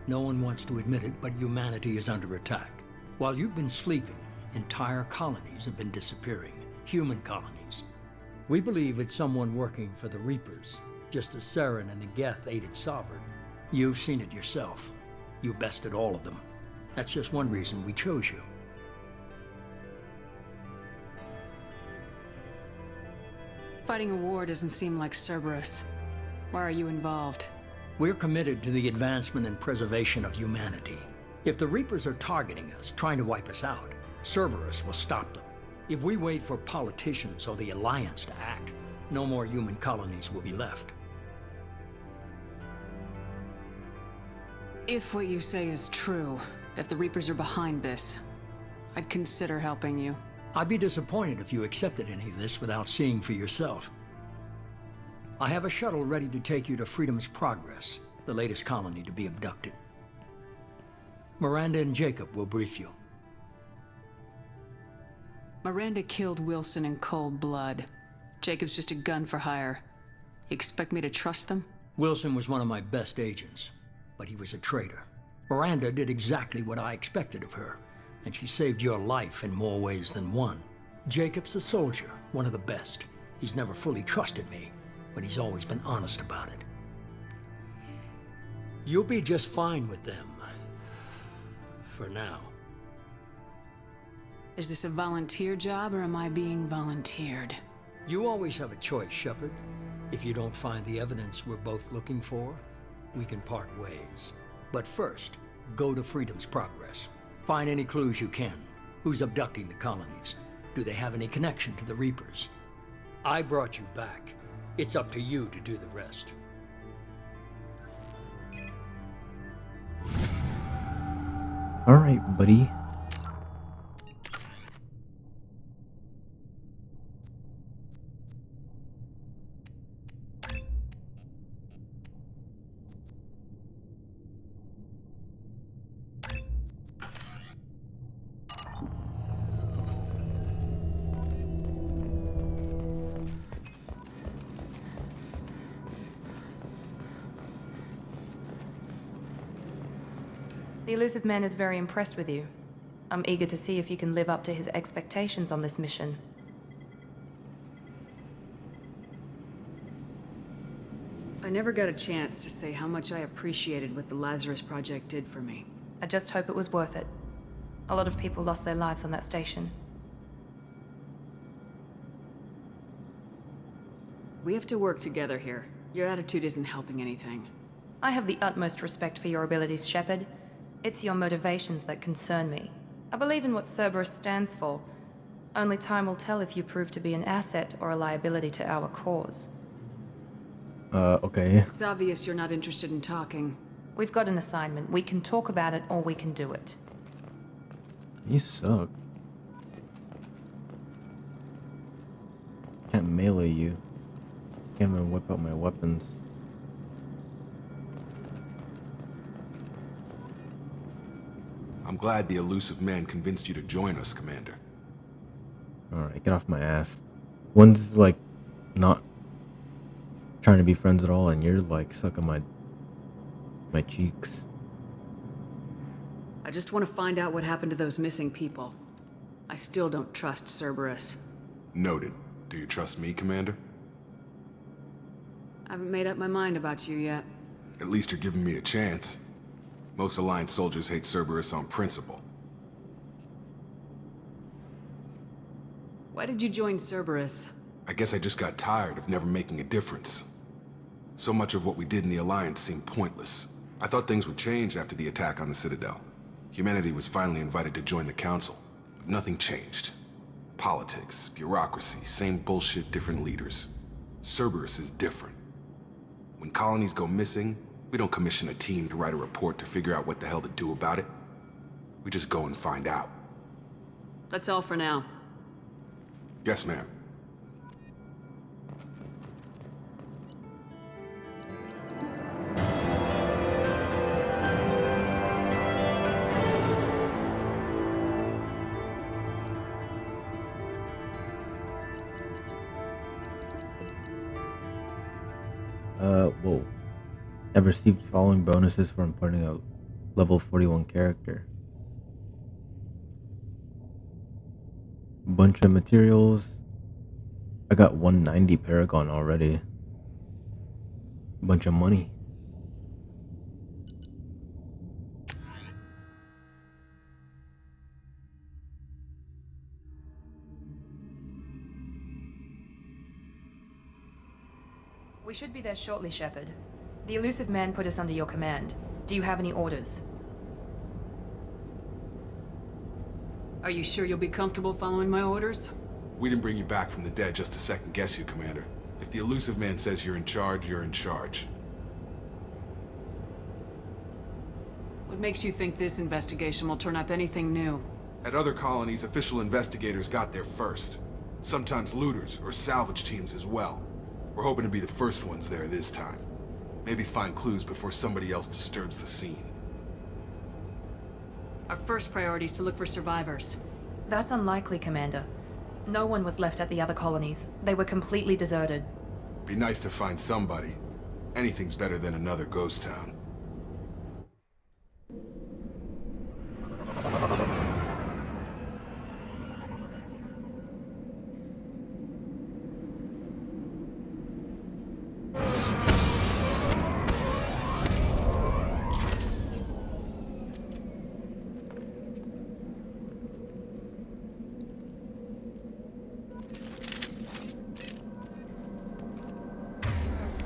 No one wants to admit it, but humanity is under attack. While you've been sleeping, entire colonies have been disappearing. Human colonies. We believe it's someone working for the Reapers, just as Saren and the Geth aided Sovereign. You've seen it yourself. You bested all of them. That's just one reason we chose you. Fighting a war doesn't seem like Cerberus. Why are you involved? We're committed to the advancement and preservation of humanity. If the Reapers are targeting us, trying to wipe us out, Cerberus will stop them. If we wait for politicians or the Alliance to act, no more human colonies will be left. If what you say is true, if the Reapers are behind this, I'd consider helping you. I'd be disappointed if you accepted any of this without seeing for yourself. I have a shuttle ready to take you to Freedom's Progress, the latest colony to be abducted. Miranda and Jacob will brief you. Miranda killed Wilson in cold blood. Jacob's just a gun for hire. You expect me to trust them? Wilson was one of my best agents, but he was a traitor. Miranda did exactly what I expected of her, and she saved your life in more ways than one. Jacob's a soldier, one of the best. He's never fully trusted me, but he's always been honest about it. You'll be just fine with them. For now. Is this a volunteer job, or am I being volunteered? You always have a choice, Shepard. If you don't find the evidence we're both looking for, we can part ways. But first, go to Freedom's Progress. Find any clues you can. Who's abducting the colonies? Do they have any connection to the Reapers? I brought you back. It's up to you to do the rest. Alright, buddy. The elusive man is very impressed with you. I'm eager to see if you can live up to his expectations on this mission. I never got a chance to say how much I appreciated what the Lazarus Project did for me. I just hope it was worth it. A lot of people lost their lives on that station. We have to work together here. Your attitude isn't helping anything. I have the utmost respect for your abilities, Shepard. It's your motivations that concern me. I believe in what Cerberus stands for. Only time will tell if you prove to be an asset or a liability to our cause. Okay. It's obvious you're not interested in talking. We've got an assignment. We can talk about it or we can do it. You suck. Can't melee you. Can't even whip out my weapons. I'm glad the elusive man convinced you to join us, Commander. Alright, get off my ass. One's like not trying to be friends at all, and you're like sucking my cheeks. I just want to find out what happened to those missing people. I still don't trust Cerberus. Noted. Do you trust me, Commander? I haven't made up my mind about you yet. At least you're giving me a chance. Most Alliance soldiers hate Cerberus on principle. Why did you join Cerberus? I guess I just got tired of never making a difference. So much of what we did in the Alliance seemed pointless. I thought things would change after the attack on the Citadel. Humanity was finally invited to join the Council, but nothing changed. Politics, bureaucracy, same bullshit, different leaders. Cerberus is different. When colonies go missing, we don't commission a team to write a report to figure out what the hell to do about it. We just go and find out. That's all for now. Yes, ma'am. Whoa. I've received following bonuses for importing a level 41 character. Bunch of materials. I got 190 Paragon already. Bunch of money. We should be there shortly, Shepard. The elusive man put us under your command. Do you have any orders? Are you sure you'll be comfortable following my orders? We didn't bring you back from the dead just to second guess you, Commander. If the elusive man says you're in charge, you're in charge. What makes you think this investigation will turn up anything new? At other colonies, official investigators got there first. Sometimes looters or salvage teams as well. We're hoping to be the first ones there this time. Maybe find clues before somebody else disturbs the scene. Our first priority is to look for survivors. That's unlikely, Commander. No one was left at the other colonies. They were completely deserted. Be nice to find somebody. Anything's better than another ghost town.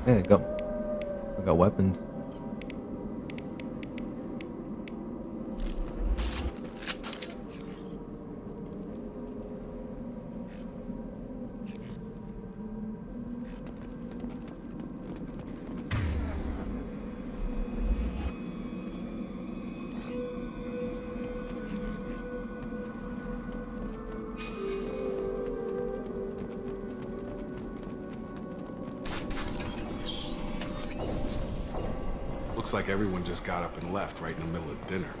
Hey, I got weapons. Looks like everyone just got up and left right in the middle of dinner.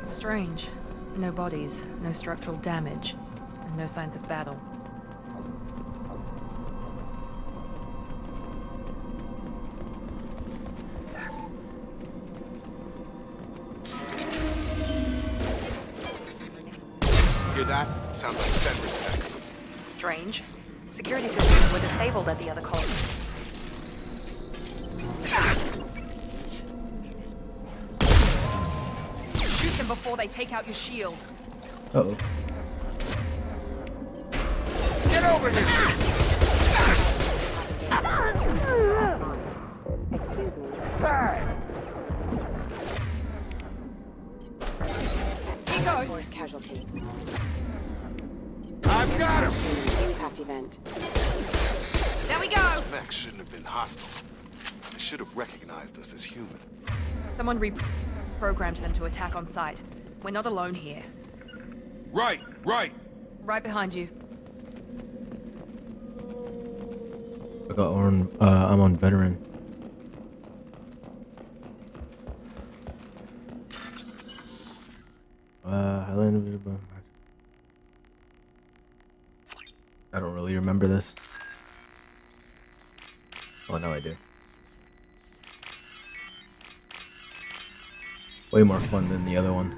Strange. No bodies, no structural damage, and no signs of battle. Hear that? Sounds like Fed respects. Strange. Security systems were disabled at the other colonies. before they take out your shields. Uh-oh. Get over here! He goes. Force casualty. I've got him! Impact event. There we go. Mechs shouldn't have been hostile. They should have recognized us as human. Someone reprogrammed them to attack on sight. We're not alone here. Right! Right behind you. I got I'm on veteran. I don't really remember this. Oh, now I do. Way more fun than the other one.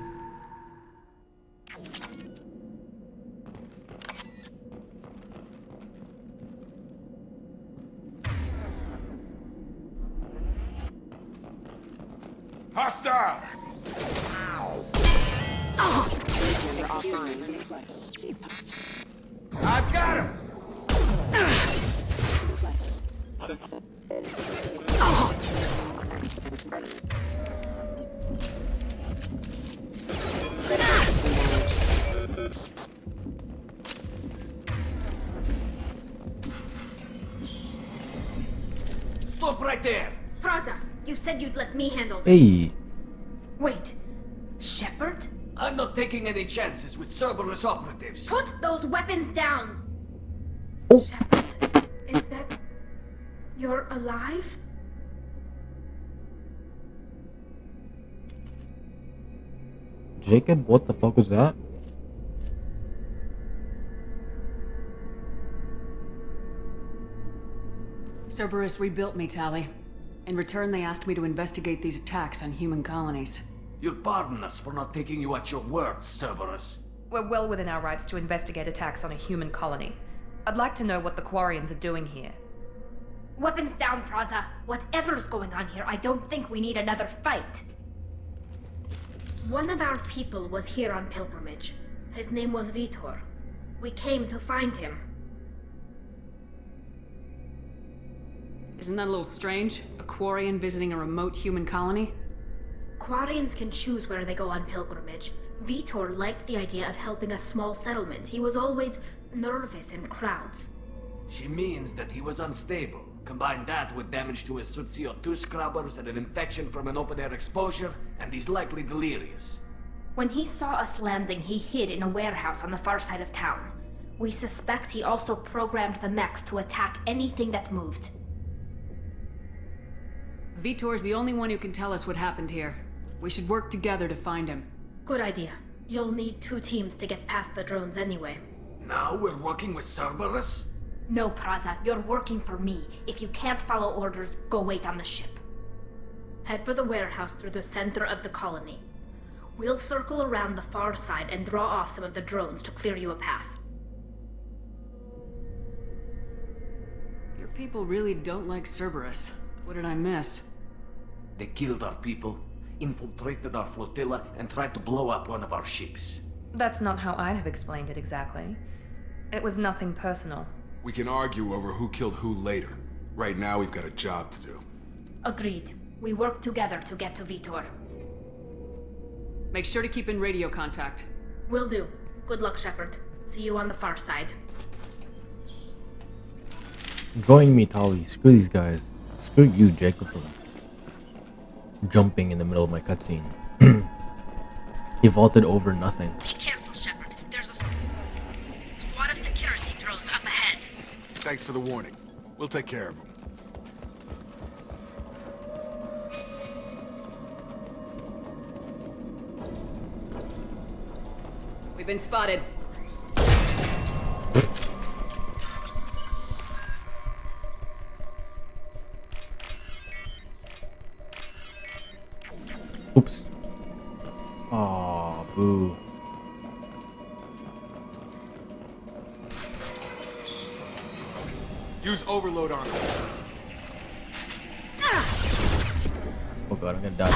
Hostile! I've got him! Stop right there! Praza, you said you'd let me handle this. Hey. Wait, Shepard? I'm not taking any chances with Cerberus operatives. Put those weapons down! Oh. Shepard, is that... You're alive? Jacob, what the fuck was that? Cerberus rebuilt me, Tali. In return, they asked me to investigate these attacks on human colonies. You'll pardon us for not taking you at your word, Cerberus. We're well within our rights to investigate attacks on a human colony. I'd like to know what the Quarians are doing here. Weapons down, Praza. Whatever's going on here, I don't think we need another fight. One of our people was here on pilgrimage. His name was Vitor. We came to find him. Isn't that a little strange? A Quarian visiting a remote human colony? Quarians can choose where they go on pilgrimage. Vitor liked the idea of helping a small settlement. He was always nervous in crowds. She means that he was unstable. Combine that with damage to his suit CO2 scrubbers and an infection from an open-air exposure, and he's likely delirious. When he saw us landing, he hid in a warehouse on the far side of town. We suspect he also programmed the mechs to attack anything that moved. Vitor's the only one who can tell us what happened here. We should work together to find him. Good idea. You'll need 2 teams to get past the drones anyway. Now we're working with Cerberus? No, Praza, you're working for me. If you can't follow orders, go wait on the ship. Head for the warehouse through the center of the colony. We'll circle around the far side and draw off some of the drones to clear you a path. Your people really don't like Cerberus. What did I miss? They killed our people, infiltrated our flotilla, and tried to blow up one of our ships. That's not how I'd have explained it exactly. It was nothing personal. We can argue over who killed who later. Right now, we've got a job to do. Agreed. We work together to get to Vitor. Make sure to keep in radio contact. Will do. Good luck, Shepard. See you on the far side. Join me, Tali. Screw these guys. Screw you, Jacob, for jumping in the middle of my cutscene. He vaulted over nothing. Be careful, Shepard. There's a squad of security drones up ahead. Thanks for the warning. We'll take care of them. We've been spotted. Oops. Aw, boo. Use overload on them. Oh god, I'm gonna die.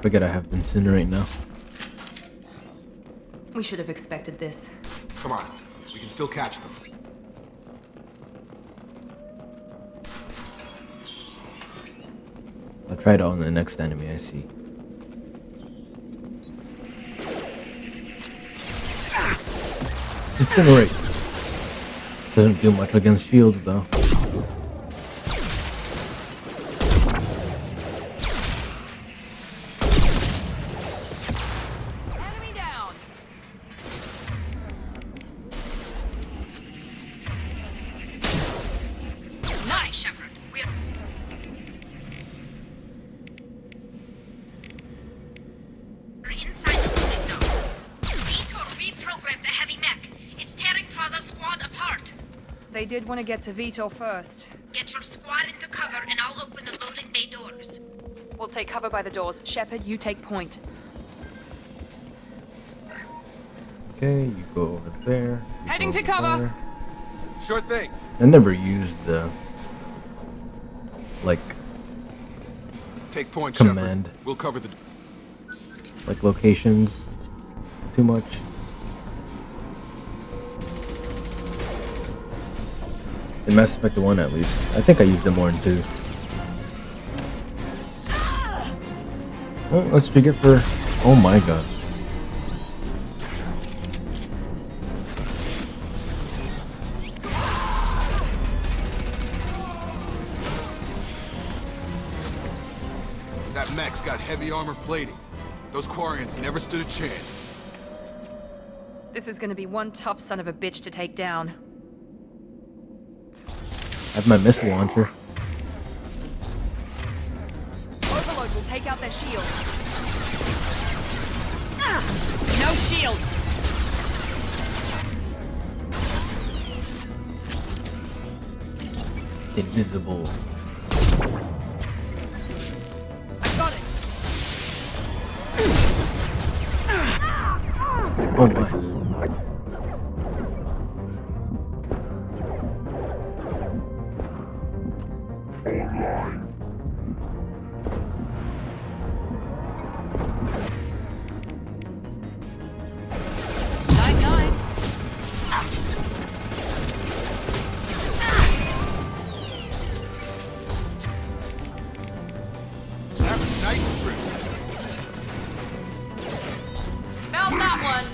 Forget I have incinerate now. We should have expected this. Come on, we can still catch them. I'll try it on the next enemy I see. Incinerate. Doesn't do much against shields though. Enemy down. Nice, Shepard. We're inside the loading zone. Vitor reprogrammed the heavy mech. It's tearing Praza's squad apart. They did want to get to Vito first. Get your squad into cover and I'll open the loading bay doors. We'll take cover by the doors. Shepard, you take point. Okay, you go over there. Heading to cover. There. Sure thing. I never used the like Take point, command. Shepard. We'll cover the... Like locations too much. In Mass Effect 1 at least. I think I used it more in 2. Well, that's what you get for... Oh my god. That mech's got heavy armor plating. Those Quarians never stood a chance. This is gonna be one tough son of a bitch to take down. I have my missile launcher. Overload will take out their shield. No shields! Invisible. Got it! Oh my. Found that one.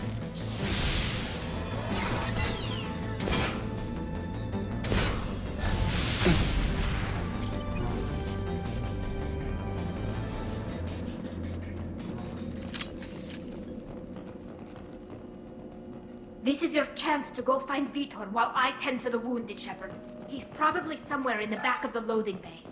This is your chance to go find Vitor while I tend to the wounded, Shepard. He's probably somewhere in the back of the loading bay.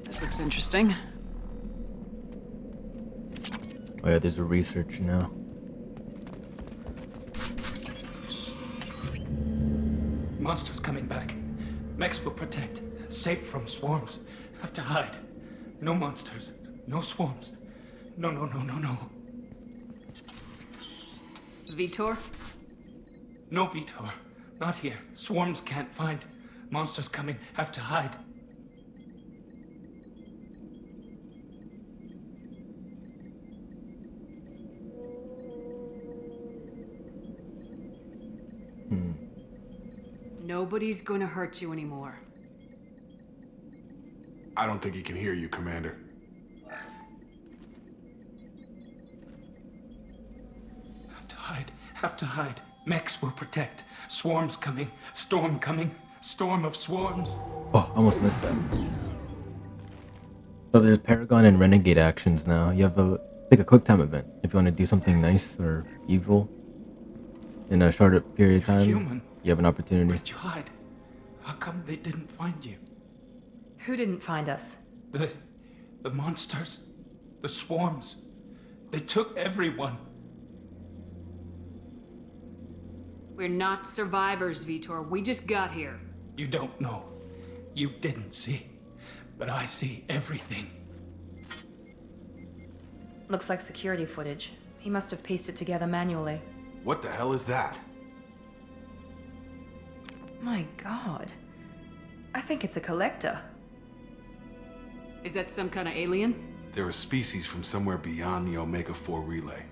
This looks interesting. Oh yeah, there's a research now. Monsters coming back. Mechs will protect. Safe from swarms. Have to hide. No monsters. No swarms. No, no, no, no, no. Vitor? No, Vitor. Not here. Swarms can't find. Monsters coming. Have to hide. Nobody's gonna hurt you anymore. I don't think he can hear you, Commander. Have to hide. Have to hide. Mechs will protect. Swarms coming. Storm coming. Storm of swarms. Oh, almost missed that. So there's Paragon and Renegade actions now. You have like a quick time event if you want to do something nice or evil in a shorter period of time. Human. You have an opportunity. Where'd you hide? How come they didn't find you? Who didn't find us? The monsters, the swarms, they took everyone. We're not survivors, Vitor. We just got here. You don't know. You didn't see. But I see everything. Looks like security footage. He must have pieced it together manually. What the hell is that? My god. I think it's a collector. Is that some kind of alien? They're a species from somewhere beyond the Omega-4 relay.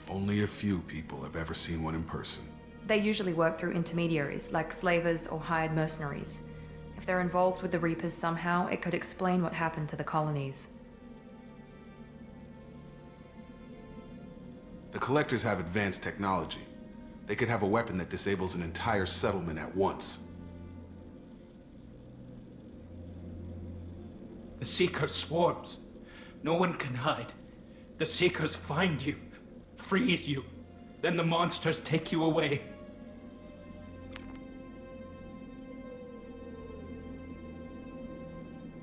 Only a few people have ever seen one in person. They usually work through intermediaries, like slavers or hired mercenaries. If they're involved with the Reapers somehow, it could explain what happened to the colonies. The Collectors have advanced technology. They could have a weapon that disables an entire settlement at once. The Seeker swarms. No one can hide. The Seekers find you, freeze you, then the monsters take you away.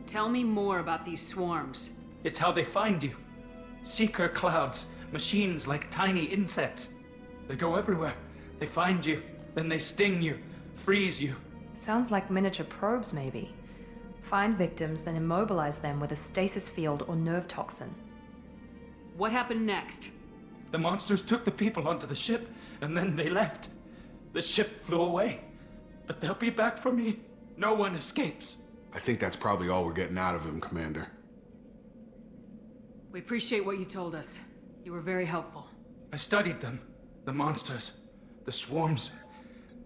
Tell me more about these swarms. It's how they find you. Seeker clouds, machines like tiny insects. They go everywhere. They find you, then they sting you, freeze you. Sounds like miniature probes, maybe. Find victims, then immobilize them with a stasis field or nerve toxin. What happened next? The monsters took the people onto the ship, and then they left. The ship flew away. But they'll be back for me. No one escapes. I think that's probably all we're getting out of him, Commander. We appreciate what you told us. You were very helpful. I studied them. The monsters. The swarms.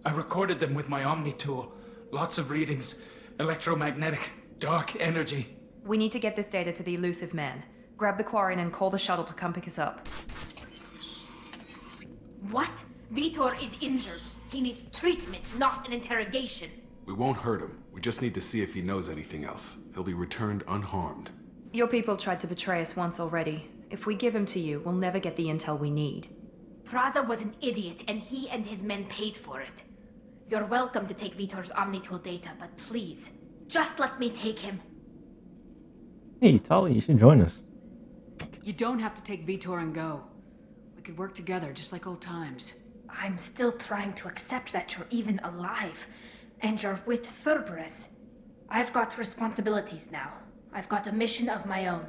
I recorded them with my Omni tool. Lots of readings. Electromagnetic. Dark energy. We need to get this data to the elusive man. Grab the Quarian and call the shuttle to come pick us up. What? Vitor is injured. He needs treatment, not an interrogation. We won't hurt him. We just need to see if he knows anything else. He'll be returned unharmed. Your people tried to betray us once already. If we give him to you, we'll never get the intel we need. Praza was an idiot, and he and his men paid for it. You're welcome to take Vitor's Omnitool data, but please, just let me take him. Hey, Tali, you should join us. You don't have to take Vitor and go. We could work together, just like old times. I'm still trying to accept that you're even alive, and you're with Cerberus. I've got responsibilities now. I've got a mission of my own.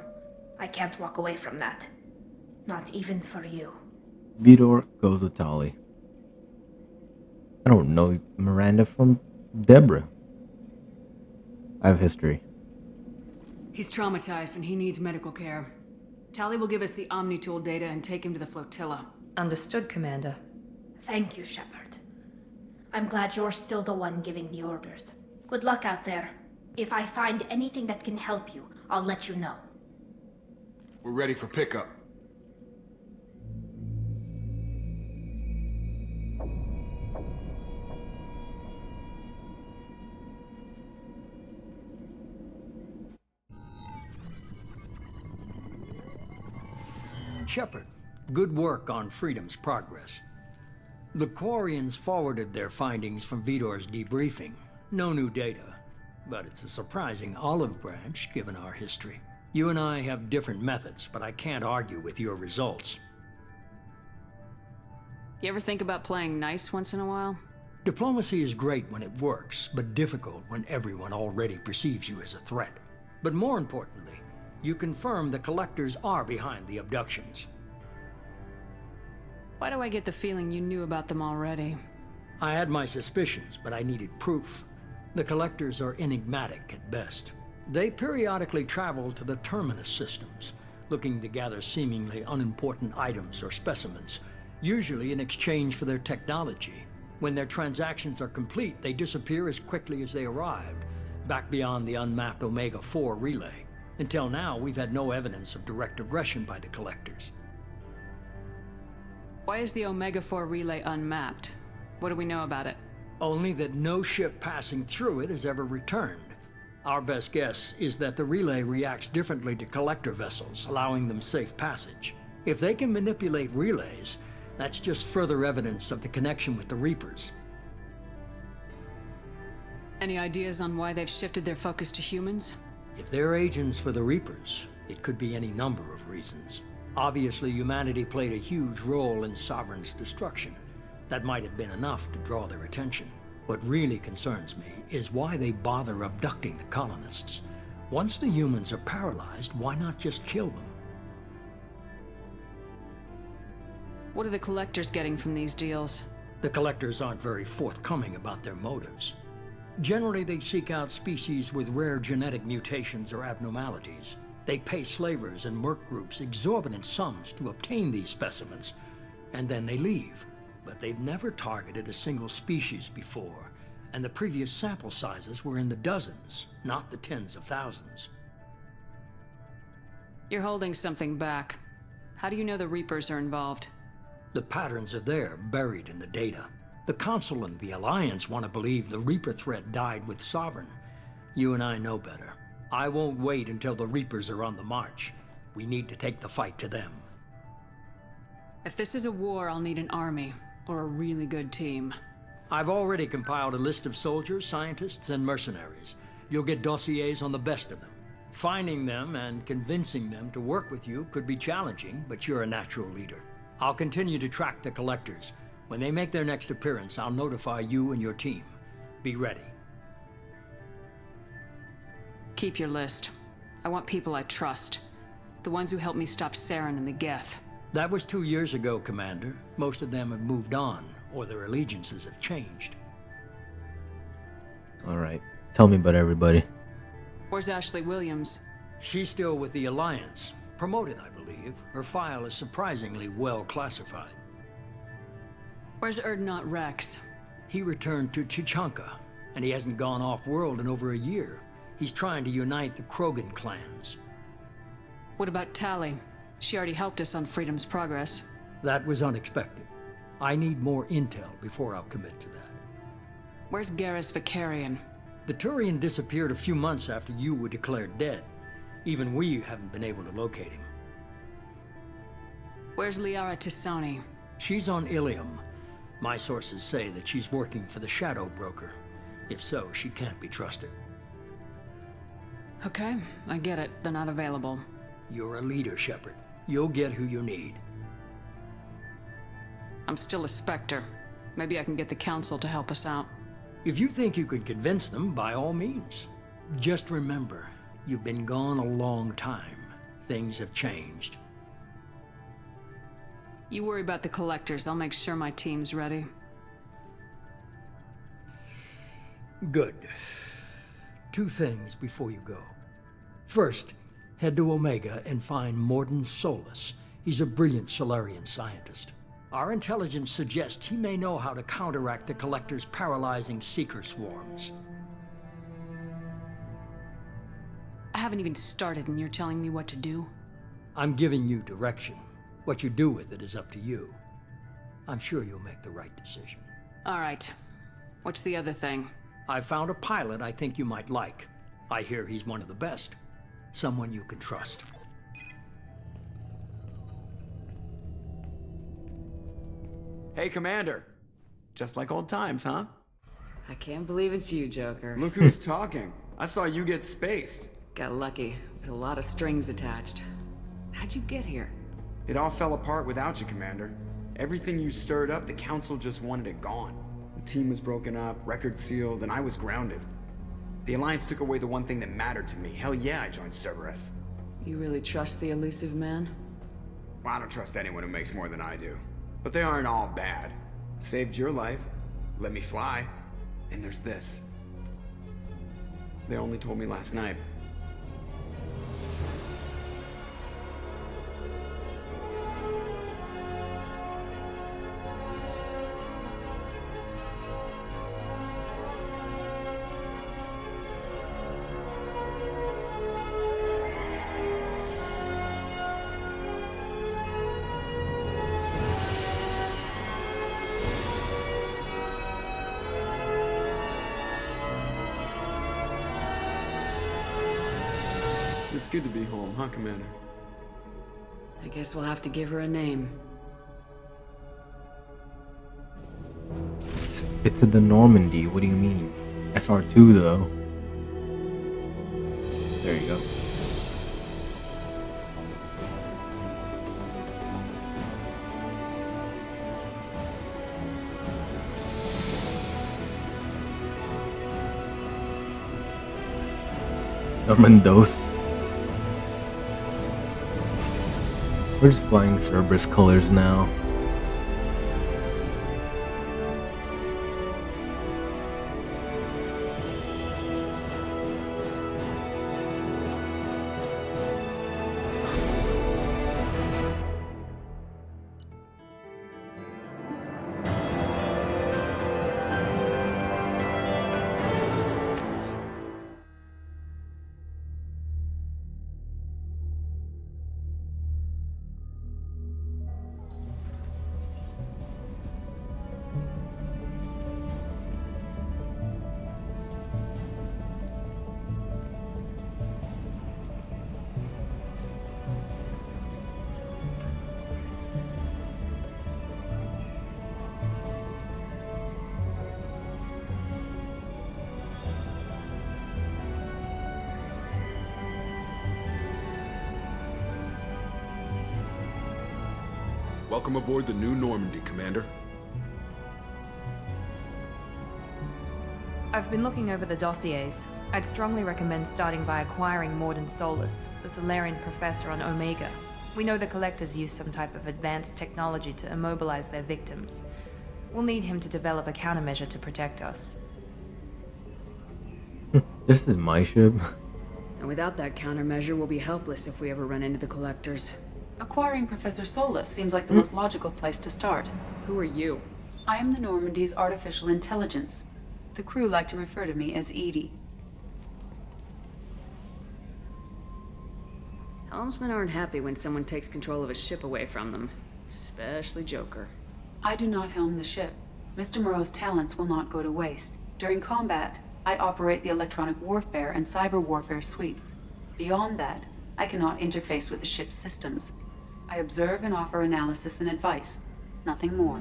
I can't walk away from that. Not even for you. Vitor goes with Tali. I don't know Miranda from Deborah. I have history. He's traumatized and he needs medical care. Tali will give us the Omnitool data and take him to the flotilla. Understood, Commander. Thank you, Shepard. I'm glad you're still the one giving the orders. Good luck out there. If I find anything that can help you, I'll let you know. We're ready for pickup. Shepard, good work on Freedom's progress. The Quarians forwarded their findings from Vitor's debriefing. No new data, but it's a surprising olive branch given our history. You and I have different methods, but I can't argue with your results. You ever think about playing nice once in a while? Diplomacy is great when it works, but difficult when everyone already perceives you as a threat. But more importantly, you confirm the Collectors are behind the abductions. Why do I get the feeling you knew about them already? I had my suspicions, but I needed proof. The Collectors are enigmatic at best. They periodically travel to the Terminus systems, looking to gather seemingly unimportant items or specimens, usually in exchange for their technology. When their transactions are complete, they disappear as quickly as they arrived, back beyond the unmapped Omega-4 relay. Until now, we've had no evidence of direct aggression by the Collectors. Why is the Omega-4 relay unmapped? What do we know about it? Only that no ship passing through it has ever returned. Our best guess is that the relay reacts differently to Collector vessels, allowing them safe passage. If they can manipulate relays, that's just further evidence of the connection with the Reapers. Any ideas on why they've shifted their focus to humans? If they're agents for the Reapers, It could be any number of reasons. Obviously, humanity played a huge role in Sovereign's destruction. That might have been enough to draw their attention. What really concerns me is why they bother abducting the colonists. Once the humans are paralyzed, why not just kill them? What are the collectors getting from these deals? The collectors aren't very forthcoming about their motives. Generally, they seek out species with rare genetic mutations or abnormalities. They pay slavers and merc groups exorbitant sums to obtain these specimens, and then they leave. But they've never targeted a single species before, and the previous sample sizes were in the dozens, not the tens of thousands. You're holding something back. How do you know the Reapers are involved? The patterns are there, buried in the data. The Council and the Alliance want to believe the Reaper threat died with Sovereign. You and I know better. I won't wait until the Reapers are on the march. We need to take the fight to them. If this is a war, I'll need an army, or a really good team. I've already compiled a list of soldiers, scientists, and mercenaries. You'll get dossiers on the best of them. Finding them and convincing them to work with you could be challenging, but you're a natural leader. I'll continue to track the collectors. When they make their next appearance, I'll notify you and your team. Be ready. Keep your list. I want people I trust. The ones who helped me stop Saren and the Geth. That was 2 years ago, Commander. Most of them have moved on, or their allegiances have changed. Alright. Tell me about everybody. Where's Ashley Williams? She's still with the Alliance. Promoted, I believe. Her file is surprisingly well classified. Where's Erdnot Rex? He returned to Chichanka, and he hasn't gone off-world in over a year. He's trying to unite the Krogan clans. What about Tali? She already helped us on Freedom's Progress. That was unexpected. I need more intel before I'll commit to that. Where's Garrus Vicarian? The Turian disappeared a few months after you were declared dead. Even we haven't been able to locate him. Where's Liara Tisoni? She's on Ilium. My sources say that she's working for the Shadow Broker. If so, she can't be trusted. Okay, I get it. They're not available. You're a leader, Shepard. You'll get who you need. I'm still a Spectre. Maybe I can get the Council to help us out. If you think you can convince them, by all means. Just remember, you've been gone a long time. Things have changed. You worry about the collectors. I'll make sure my team's ready. Good. 2 things before you go. First, head to Omega and find Morden Solus. He's a brilliant Solarian scientist. Our intelligence suggests he may know how to counteract the Collector's paralyzing Seeker swarms. I haven't even started and you're telling me what to do? I'm giving you direction. What you do with it is up to you. I'm sure you'll make the right decision. All right. What's the other thing? I found a pilot I think you might like. I hear he's one of the best. Someone you can trust. Hey, Commander. Just like old times, huh? I can't believe it's you, Joker. Look who's talking. I saw you get spaced. Got lucky, with a lot of strings attached. How'd you get here? It all fell apart without you, Commander. Everything you stirred up, the Council just wanted it gone. The team was broken up, record sealed, and I was grounded. The Alliance took away the one thing that mattered to me. Hell yeah, I joined Cerberus. You really trust the elusive man? Well, I don't trust anyone who makes more than I do. But they aren't all bad. Saved your life, let me fly, and there's this. They only told me last night. It's good to be home, huh, Commander? I guess we'll have to give her a name. It's the Normandy. What do you mean? SR2 though. There you go. Normandos. We're just flying Cerberus colors now. Welcome aboard the New Normandy, Commander. I've been looking over the dossiers. I'd strongly recommend starting by acquiring Morden Solus, the Solarian professor on Omega. We know the Collectors use some type of advanced technology to immobilize their victims. We'll need him to develop a countermeasure to protect us. This is my ship. And without that countermeasure, we'll be helpless if we ever run into the Collectors. Acquiring Professor Solus seems like the most logical place to start. Who are you? I am the Normandy's artificial intelligence. The crew like to refer to me as Edie. Helmsmen aren't happy when someone takes control of a ship away from them. Especially Joker. I do not helm the ship. Mr. Moreau's talents will not go to waste. During combat, I operate the electronic warfare and cyber warfare suites. Beyond that, I cannot interface with the ship's systems. I observe and offer analysis and advice. Nothing more.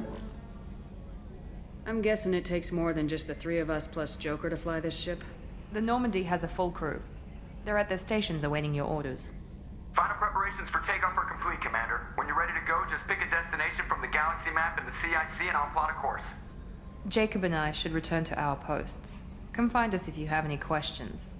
I'm guessing it takes more than just the three of us plus Joker to fly this ship? The Normandy has a full crew. They're at their stations awaiting your orders. Final preparations for takeoff are complete, Commander. When you're ready to go, just pick a destination from the galaxy map and the CIC and I'll plot a course. Jacob and I should return to our posts. Come find us if you have any questions.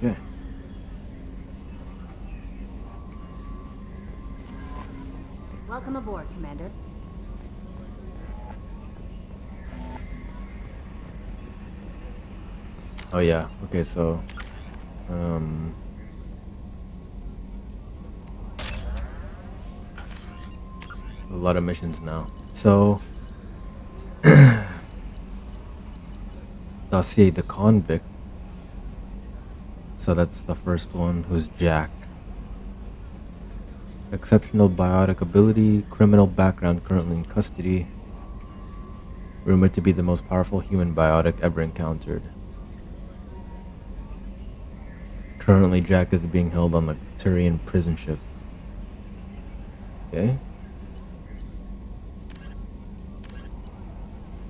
Okay. Welcome aboard, Commander. Oh yeah. Okay, so a lot of missions now. So dossier the convict. So that's the first one, who's Jack. Exceptional biotic ability, criminal background, currently in custody. Rumored to be the most powerful human biotic ever encountered. Currently, Jack is being held on the Turian prison ship. Okay.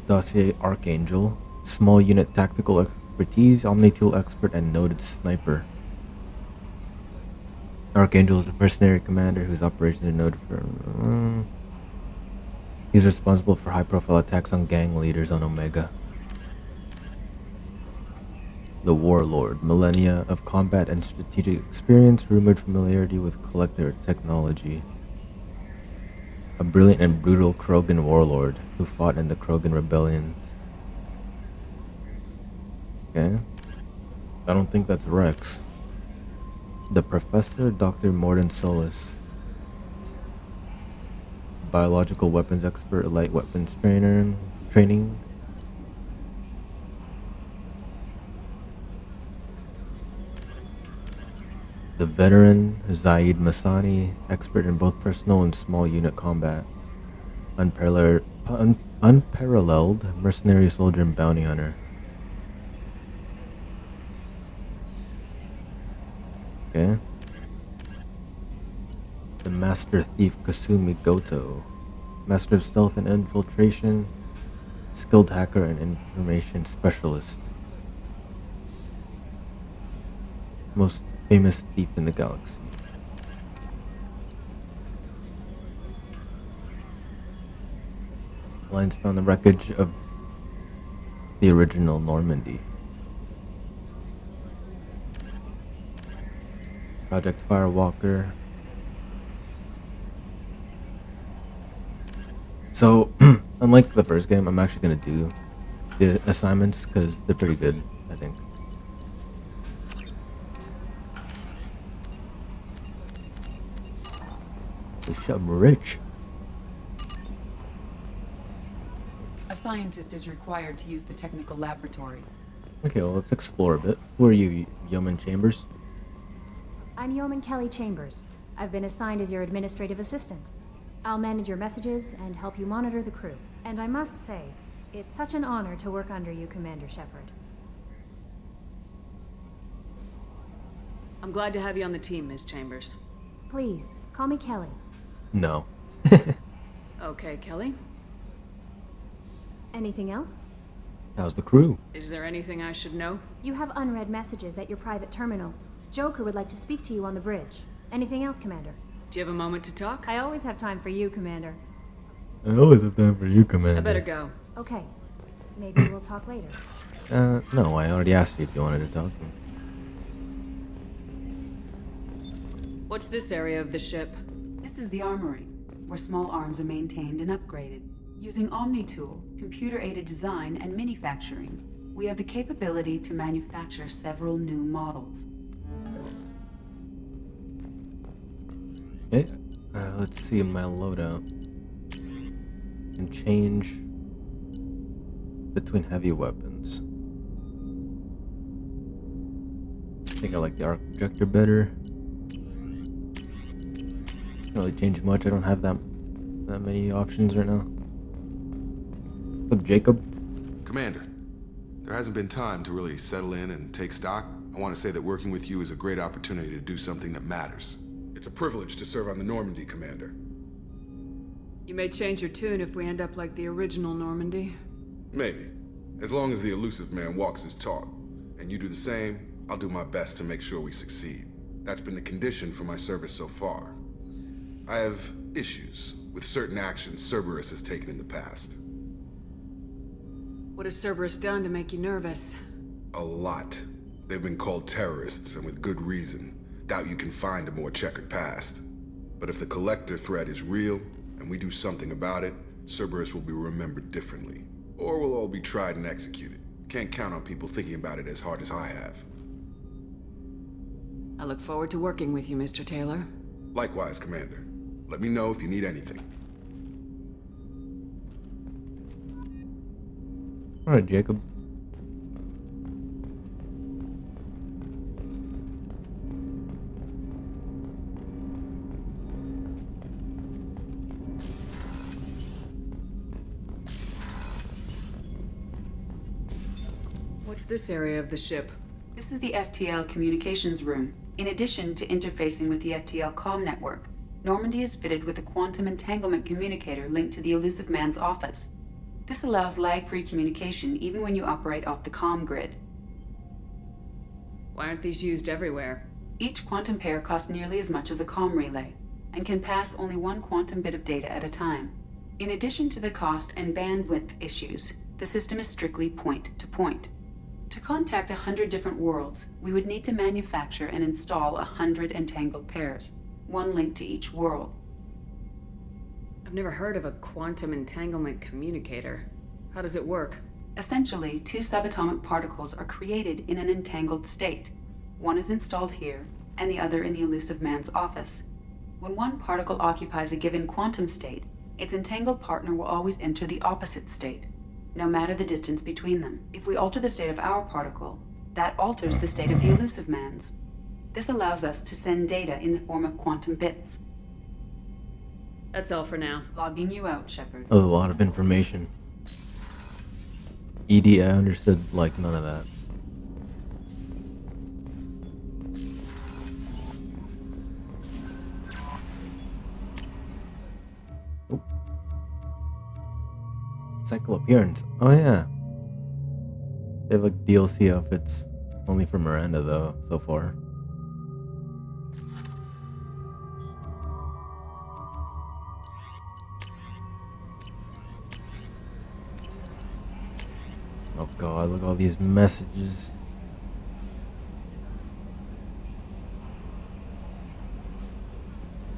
Dossier Archangel. Small unit tactical expertise, omni-tool expert, and noted sniper. Archangel is a mercenary commander whose operations are noted for... he's responsible for high-profile attacks on gang leaders on Omega. The Warlord. Millennia of combat and strategic experience, rumored familiarity with collector technology. A brilliant and brutal Krogan warlord who fought in the Krogan rebellions. Okay. I don't think that's Rex. The Professor, Dr. Morden Solus. Biological weapons expert, light weapons training. the veteran Zaid Masani, expert in both personal and small unit combat. Unparalleled mercenary soldier and bounty hunter. Okay. The master thief Kasumi Goto. Master of stealth and infiltration. Skilled hacker and information specialist. Most famous thief in the galaxy. Alliance found the wreckage of the original Normandy. Project Firewalker. So, unlike the first game, I'm actually going to do the assignments because they're pretty good, I think. I'm rich. A scientist is required to use the technical laboratory. Okay, well, let's explore a bit. Who are you, Yeoman Chambers? I'm Yeoman Kelly Chambers. I've been assigned as your administrative assistant. I'll manage your messages and help you monitor the crew. And I must say, it's such an honor to work under you, Commander Shepard. I'm glad to have you on the team, Ms. Chambers. Please, call me Kelly. No. Okay, Kelly. Anything else? How's the crew? Is there anything I should know? You have unread messages at your private terminal. Joker would like to speak to you on the bridge. Anything else, Commander? Do you have a moment to talk? I always have time for you, Commander. I always have time for you, Commander. I better go. Okay. Maybe we'll talk later. No, I already asked you if you wanted to talk. What's this area of the ship? This is the armory, where small arms are maintained and upgraded. Using Omni-Tool, computer-aided design, and manufacturing, we have the capability to manufacture several new models. Okay, let's see my loadout. And change between heavy weapons. I think I like the arc projector better. Can't really change much. I don't have that many options right now. What's up, Jacob? Commander, there hasn't been time to really settle in and take stock. I want to say that working with you is a great opportunity to do something that matters. It's a privilege to serve on the Normandy, Commander. You may change your tune if we end up like the original Normandy. Maybe. As long as the elusive man walks his talk, and you do the same, I'll do my best to make sure we succeed. That's been the condition for my service so far. I have issues with certain actions Cerberus has taken in the past. What has Cerberus done to make you nervous? A lot. They've been called terrorists, and with good reason. Doubt you can find a more checkered past. But if the Collector threat is real, and we do something about it, Cerberus will be remembered differently. Or we'll all be tried and executed. Can't count on people thinking about it as hard as I have. I look forward to working with you, Mr. Taylor. Likewise, Commander. Let me know if you need anything. Alright, Jacob. What's this area of the ship? This is the FTL communications room. In addition to interfacing with the FTL comm network, Normandy is fitted with a quantum entanglement communicator linked to the elusive man's office. This allows lag-free communication even when you operate off the comm grid. Why aren't these used everywhere? Each quantum pair costs nearly as much as a comm relay, and can pass only one quantum bit of data at a time. In addition to the cost and bandwidth issues, the system is strictly point-to-point. To contact 100 different worlds, we would need to manufacture and install 100 entangled pairs, one linked to each world. I've never heard of a quantum entanglement communicator. How does it work? Essentially, two subatomic particles are created in an entangled state. One is installed here, and the other in the elusive man's office. When one particle occupies a given quantum state, its entangled partner will always enter the opposite state, no matter the distance between them. If we alter the state of our particle, that alters the state of the elusive man's. This allows us to send data in the form of quantum bits. That's all for now. Logging you out, Shepard. That was a lot of information. ED, I understood like none of that. Oh. Cycle appearance. Oh yeah. They have like DLC outfits. Only for Miranda though, so far. Oh god, look at all these messages.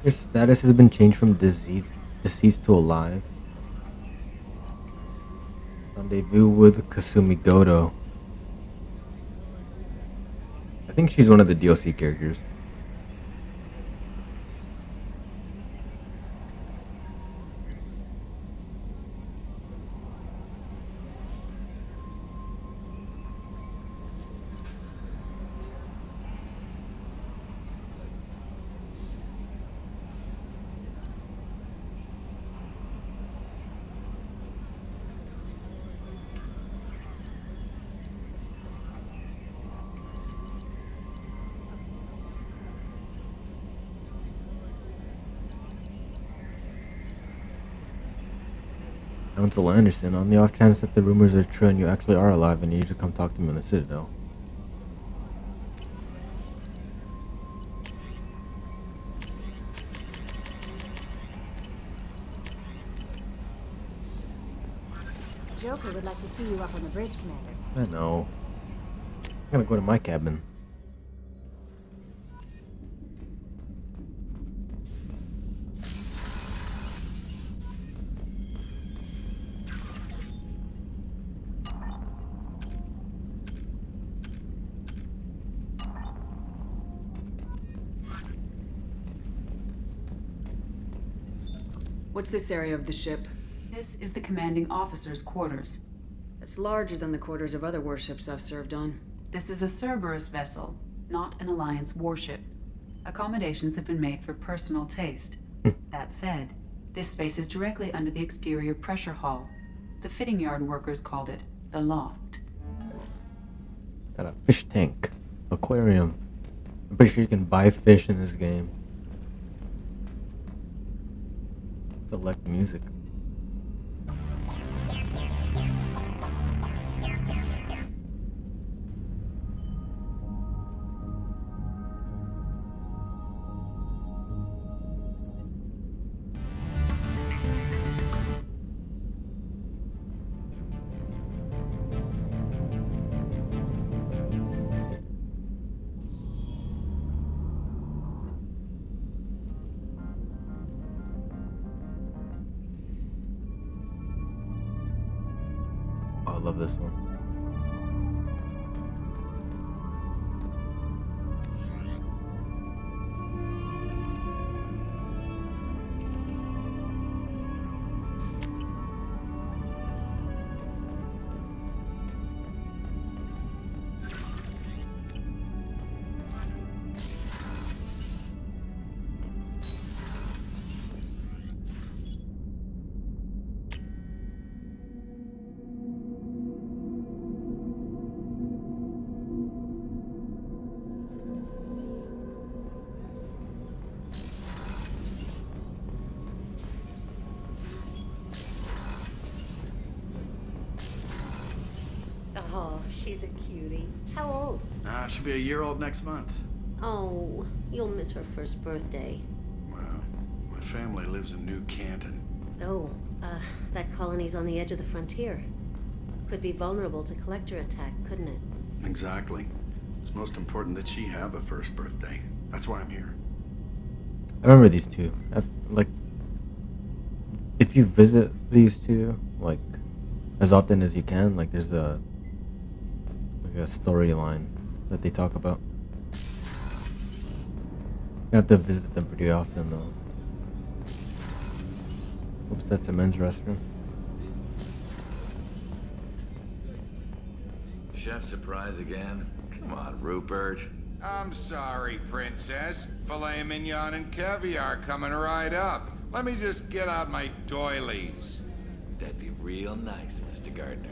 Your status has been changed from deceased to alive. Rendezvous with Kasumi Goto. I think she's one of the DLC characters. Council Anderson, on the off chance that the rumors are true and you actually are alive, I need you to come talk to me in the Citadel. Joker would like to see you up on the bridge, Commander. I know. I'm gonna go to my cabin. What's this area of the ship? This is the commanding officer's quarters. It's larger than the quarters of other warships I've served on. This is a Cerberus vessel, not an Alliance warship. Accommodations have been made for personal taste. That said, this space is directly under the exterior pressure hull. The fitting yard workers called it the loft. Got a fish tank. Aquarium. I'm pretty sure you can buy fish in this game. Select music. I love this one. Oh, she's a cutie. How old? She'll be a year old next month. Oh, you'll miss her first birthday. Well, my family lives in New Canton. Oh, that colony's on the edge of the frontier. Could be vulnerable to collector attack, couldn't it? Exactly. It's most important that she have a first birthday. That's why I'm here. I remember these two. Like, if you visit these two, like, as often as you can, like, there's a storyline that they talk about. You have to visit them pretty often, though. Oops, that's a men's restroom. Chef surprise again? Come on, Rupert. I'm sorry, Princess. Filet mignon and caviar coming right up. Let me just get out my doilies. That'd be real nice, Mr. Gardner.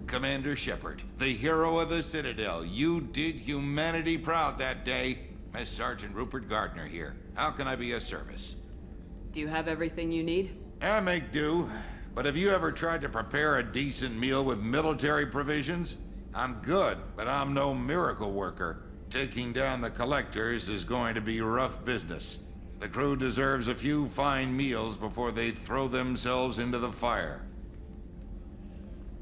Commander Shepard, the hero of the Citadel. You did humanity proud that day. Miss Sergeant Rupert Gardner here. How can I be of service? Do you have everything you need? I make do. But have you ever tried to prepare a decent meal with military provisions? I'm good, but I'm no miracle worker. Taking down the collectors is going to be rough business. The crew deserves a few fine meals before they throw themselves into the fire.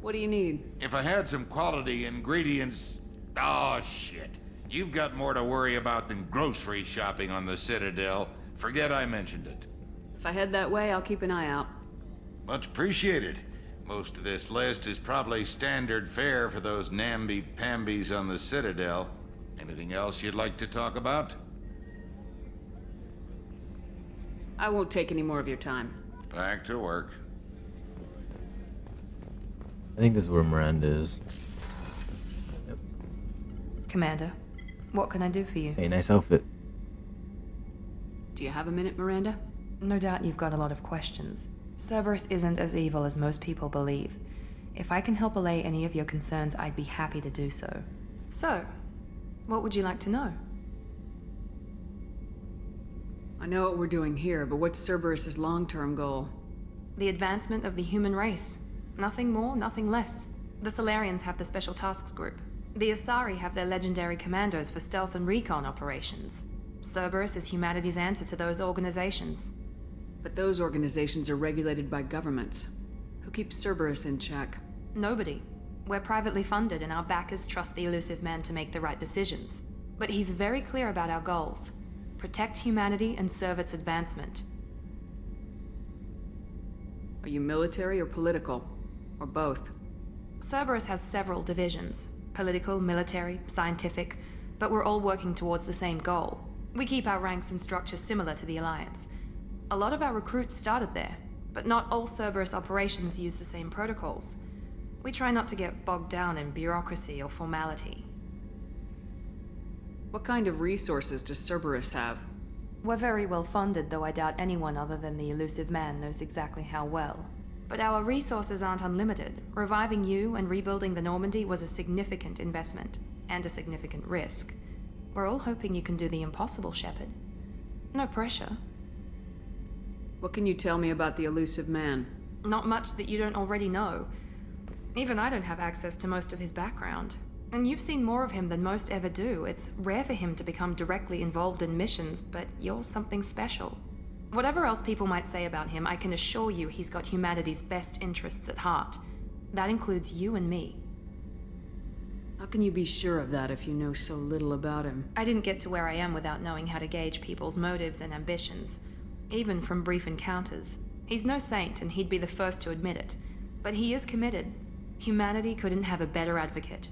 What do you need? If I had some quality ingredients... Oh, shit. You've got more to worry about than grocery shopping on the Citadel. Forget I mentioned it. If I head that way, I'll keep an eye out. Much appreciated. Most of this list is probably standard fare for those namby-pambies on the Citadel. Anything else you'd like to talk about? I won't take any more of your time. Back to work. I think this is where Miranda is. Yep. Commander, what can I do for you? Hey, nice outfit. Do you have a minute, Miranda? No doubt you've got a lot of questions. Cerberus isn't as evil as most people believe. If I can help allay any of your concerns, I'd be happy to do so. So, what would you like to know? I know what we're doing here, but what's Cerberus's long-term goal? The advancement of the human race. Nothing more, nothing less. The Solarians have the Special Tasks Group. The Asari have their legendary commandos for stealth and recon operations. Cerberus is humanity's answer to those organizations. But those organizations are regulated by governments. Who keeps Cerberus in check? Nobody. We're privately funded and our backers trust the elusive man to make the right decisions. But he's very clear about our goals. Protect humanity and serve its advancement. Are you military or political? Or both? Cerberus has several divisions. Political, military, scientific, but we're all working towards the same goal. We keep our ranks and structure similar to the Alliance. A lot of our recruits started there, but not all Cerberus operations use the same protocols. We try not to get bogged down in bureaucracy or formality. What kind of resources does Cerberus have? We're very well funded, though I doubt anyone other than the elusive man knows exactly how well. But our resources aren't unlimited. Reviving you and rebuilding the Normandy was a significant investment, and a significant risk. We're all hoping you can do the impossible, Shepard. No pressure. What can you tell me about the elusive man? Not much that you don't already know. Even I don't have access to most of his background. And you've seen more of him than most ever do. It's rare for him to become directly involved in missions, but you're something special. Whatever else people might say about him, I can assure you he's got humanity's best interests at heart. That includes you and me. How can you be sure of that if you know so little about him? I didn't get to where I am without knowing how to gauge people's motives and ambitions, even from brief encounters. He's no saint, and he'd be the first to admit it. But he is committed. Humanity couldn't have a better advocate.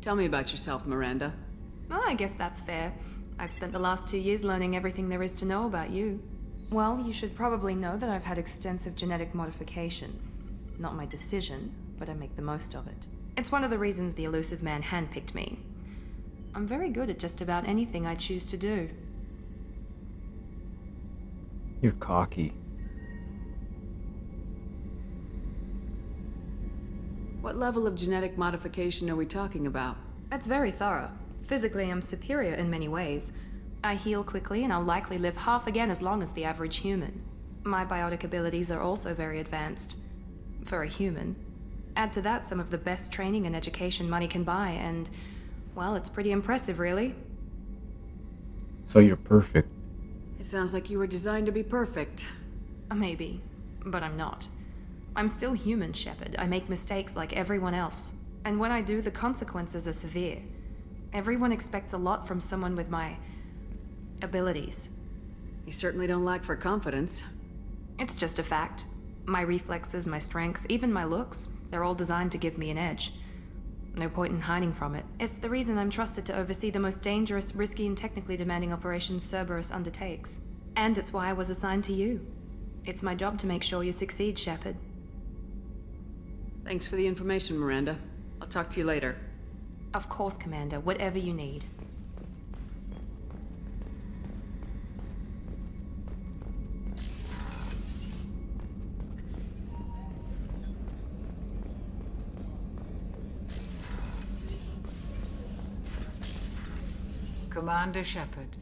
Tell me about yourself, Miranda. Oh, I guess that's fair. I've spent the last 2 years learning everything there is to know about you. Well, you should probably know that I've had extensive genetic modification. Not my decision, but I make the most of it. It's one of the reasons the elusive man handpicked me. I'm very good at just about anything I choose to do. You're cocky. What level of genetic modification are we talking about? That's very thorough. Physically, I'm superior in many ways. I heal quickly, and I'll likely live half again as long as the average human. My biotic abilities are also very advanced. For a human. Add to that some of the best training and education money can buy, and, well, it's pretty impressive, really. So you're perfect. It sounds like you were designed to be perfect. Maybe, but I'm not. I'm still human, Shepard. I make mistakes like everyone else. And when I do, the consequences are severe. Everyone expects a lot from someone with my abilities. You certainly don't lack for confidence. It's just a fact. My reflexes, my strength, even my looks, they're all designed to give me an edge. No point in hiding from it. It's the reason I'm trusted to oversee the most dangerous, risky, and technically demanding operations Cerberus undertakes. And it's why I was assigned to you. It's my job to make sure you succeed, Shepard. Thanks for the information, Miranda. I'll talk to you later. Of course, Commander. Whatever you need. Commander Shepard,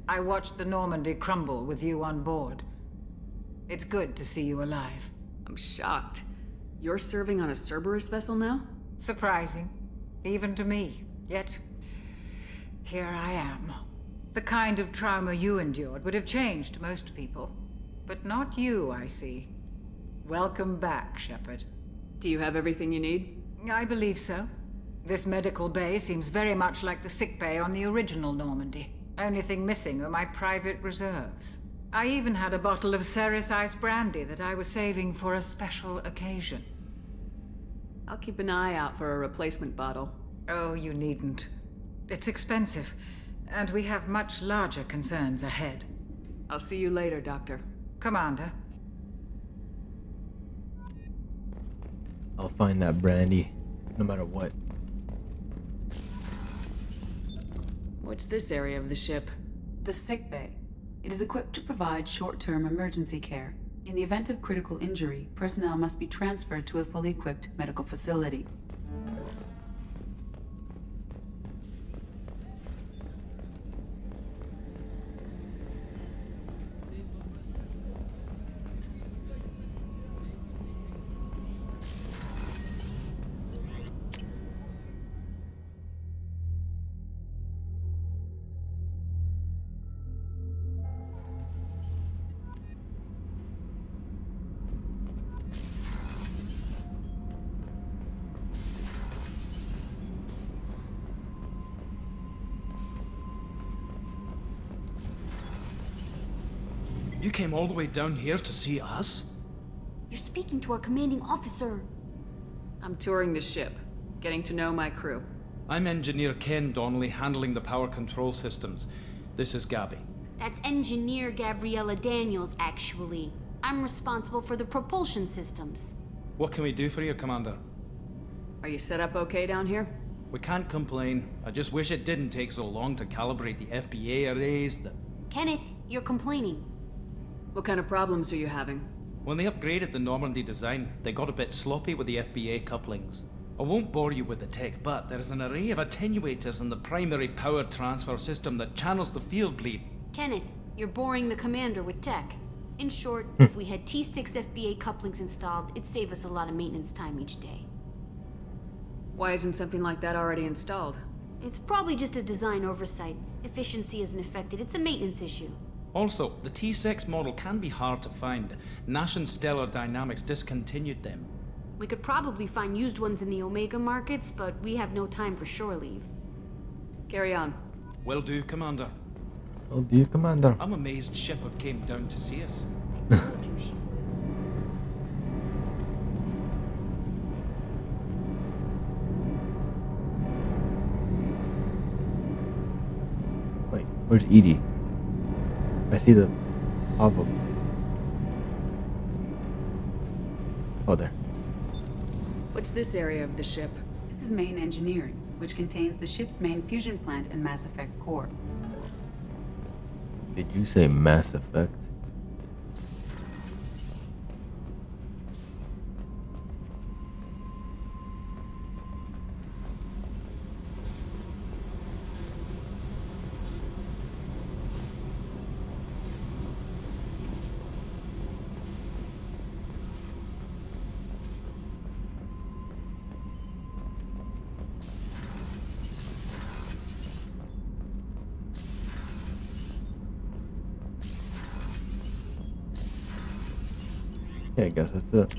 I watched the Normandy crumble with you on board. It's good to see you alive. I'm shocked. You're serving on a Cerberus vessel now? Surprising, even to me. Yet, here I am. The kind of trauma you endured would have changed most people. But not you, I see. Welcome back, Shepard. Do you have everything you need? I believe so. This medical bay seems very much like the sick bay on the original Normandy. Only thing missing are my private reserves. I even had a bottle of Ceres Ice brandy that I was saving for a special occasion. I'll keep an eye out for a replacement bottle. Oh, you needn't. It's expensive, and we have much larger concerns ahead. I'll see you later, Doctor. Commander. I'll find that brandy, no matter what. What's this area of the ship? The sick bay. It is equipped to provide short-term emergency care. In the event of critical injury, personnel must be transferred to a fully equipped medical facility. You came all the way down here to see us? You're speaking to our commanding officer. I'm touring the ship, getting to know my crew. I'm Engineer Ken Donnelly, handling the power control systems. This is Gabby. That's Engineer Gabriella Daniels, actually. I'm responsible for the propulsion systems. What can we do for you, Commander? Are you set up okay down here? We can't complain. I just wish it didn't take so long to calibrate the FBA arrays. Kenneth, you're complaining. What kind of problems are you having? When they upgraded the Normandy design, they got a bit sloppy with the FBA couplings. I won't bore you with the tech, but there is an array of attenuators in the primary power transfer system that channels the field bleed. Kenneth, you're boring the commander with tech. In short, if we had T6 FBA couplings installed, it'd save us a lot of maintenance time each day. Why isn't something like that already installed? It's probably just a design oversight. Efficiency isn't affected. It's a maintenance issue. Also, the T6 model can be hard to find. Nash and Stellar Dynamics discontinued them. We could probably find used ones in the Omega markets, but we have no time for shore leave. Carry on. Will do, Commander. Will do, Commander. I'm amazed Shepard came down to see us. Wait, where's Edie? I see the pop-up. Oh, there. What's this area of the ship? This is main engineering, which contains the ship's main fusion plant and Mass Effect core. Did you say Mass Effect? Yeah, I guess that's it.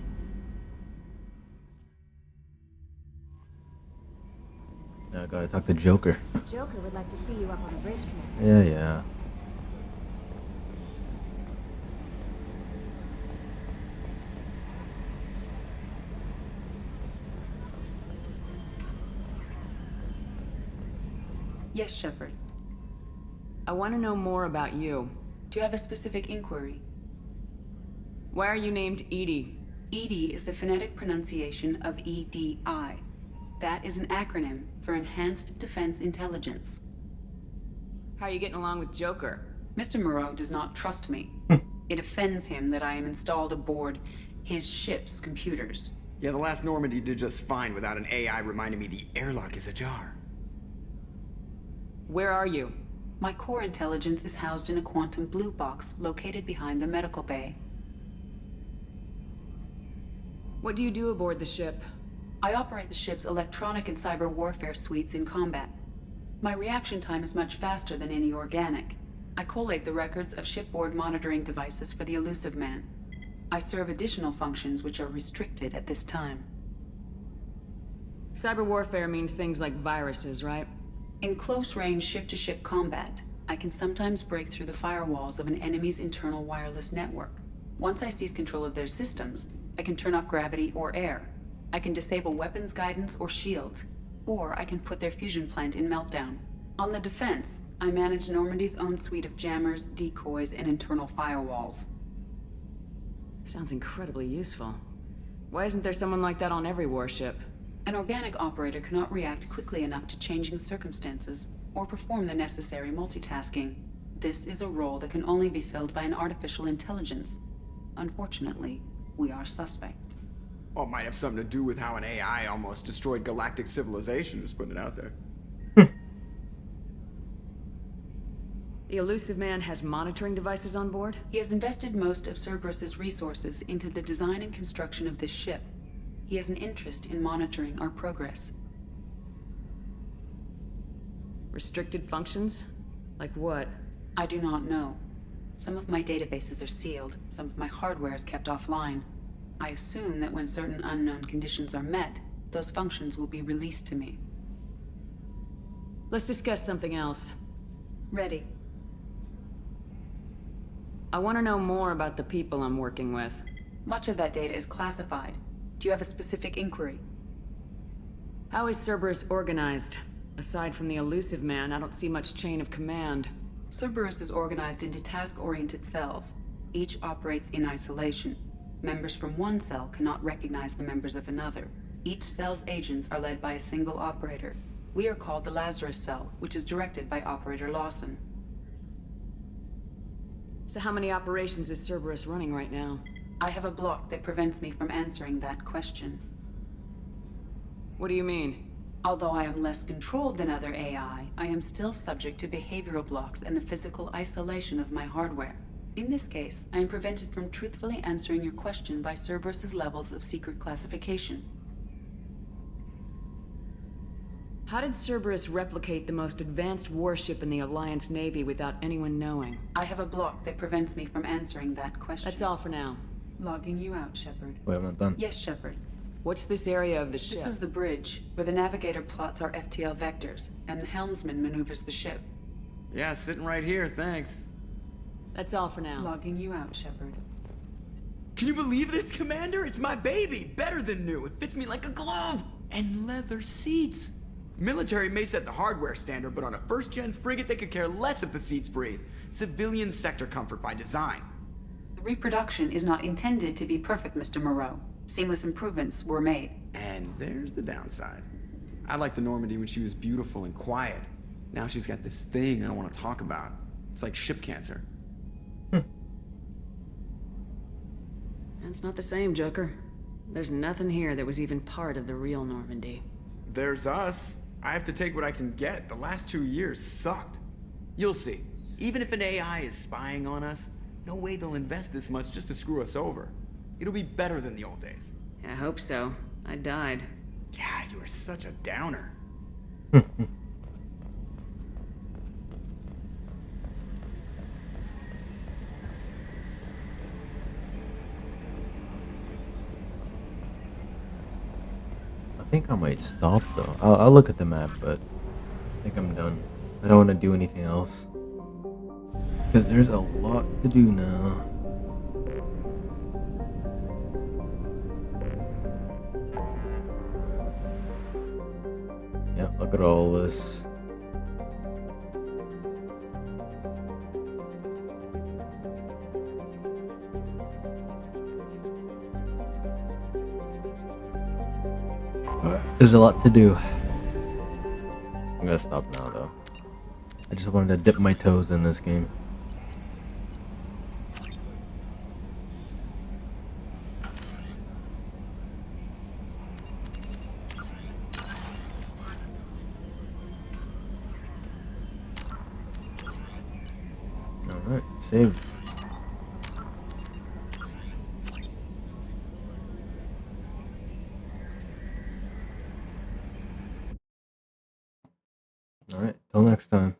Now I gotta talk to Joker. Joker would like to see you up on the bridge, Commander. Yeah. Yes, Shepard. I want to know more about you. Do you have a specific inquiry? Why are you named Edie? Edie is the phonetic pronunciation of EDI. That is an acronym for Enhanced Defense Intelligence. How are you getting along with Joker? Mr. Moreau does not trust me. It offends him that I am installed aboard his ship's computers. Yeah, the last Normandy did just fine without an AI reminding me the airlock is ajar. Where are you? My core intelligence is housed in a quantum blue box located behind the medical bay. What do you do aboard the ship? I operate the ship's electronic and cyber warfare suites in combat. My reaction time is much faster than any organic. I collate the records of shipboard monitoring devices for the Elusive Man. I serve additional functions which are restricted at this time. Cyber warfare means things like viruses, right? In close-range ship-to-ship combat, I can sometimes break through the firewalls of an enemy's internal wireless network. Once I seize control of their systems, I can turn off gravity or air. I can disable weapons guidance or shields, or I can put their fusion plant in meltdown. On the defense, I manage Normandy's own suite of jammers, decoys, and internal firewalls. Sounds incredibly useful. Why isn't there someone like that on every warship? An organic operator cannot react quickly enough to changing circumstances, or perform the necessary multitasking. This is a role that can only be filled by an artificial intelligence. Unfortunately, we are suspect. Well, it might have something to do with how an AI almost destroyed galactic civilization, just putting it out there. The Elusive Man has monitoring devices on board? He has invested most of Cerberus's resources into the design and construction of this ship. He has an interest in monitoring our progress. Restricted functions? Like what? I do not know. Some of my databases are sealed, some of my hardware is kept offline. I assume that when certain unknown conditions are met, those functions will be released to me. Let's discuss something else. Ready. I want to know more about the people I'm working with. Much of that data is classified. Do you have a specific inquiry? How is Cerberus organized? Aside from the Elusive Man, I don't see much chain of command. Cerberus is organized into task-oriented cells. Each operates in isolation. Members from one cell cannot recognize the members of another. Each cell's agents are led by a single operator. We are called the Lazarus Cell, which is directed by Operator Lawson. So how many operations is Cerberus running right now? I have a block that prevents me from answering that question. What do you mean? Although I am less controlled than other AI, I am still subject to behavioral blocks and the physical isolation of my hardware. In this case, I am prevented from truthfully answering your question by Cerberus's levels of secret classification. How did Cerberus replicate the most advanced warship in the Alliance Navy without anyone knowing? I have a block that prevents me from answering that question. That's all for now. Logging you out, Shepard. Wait, I'm not done. Yes, Shepard. What's this area of the ship? This is the bridge, where the navigator plots our FTL vectors, and the helmsman maneuvers the ship. Yeah, sitting right here, thanks. That's all for now. Logging you out, Shepard. Can you believe this, Commander? It's my baby! Better than new. It fits me like a glove! And leather seats! Military may set the hardware standard, but on a first-gen frigate, they could care less if the seats breathe. Civilian sector comfort by design. The reproduction is not intended to be perfect, Mr. Moreau. Seamless improvements were made. And there's the downside. I liked the Normandy when she was beautiful and quiet. Now she's got this thing I don't want to talk about. It's like ship cancer. That's not the same, Joker. There's nothing here that was even part of the real Normandy. There's us. I have to take what I can get. The last 2 years sucked. You'll see. Even if an AI is spying on us, no way they'll invest this much just to screw us over. It'll be better than the old days. I hope so. I died. Yeah, you were such a downer. I think I might stop though. I'll look at the map, but I think I'm done. I don't want to do anything else. Because there's a lot to do now. Yep, look at all this. There's a lot to do. I'm gonna stop now though. I just wanted to dip my toes in this game. Alright, saved. Alright, till next time.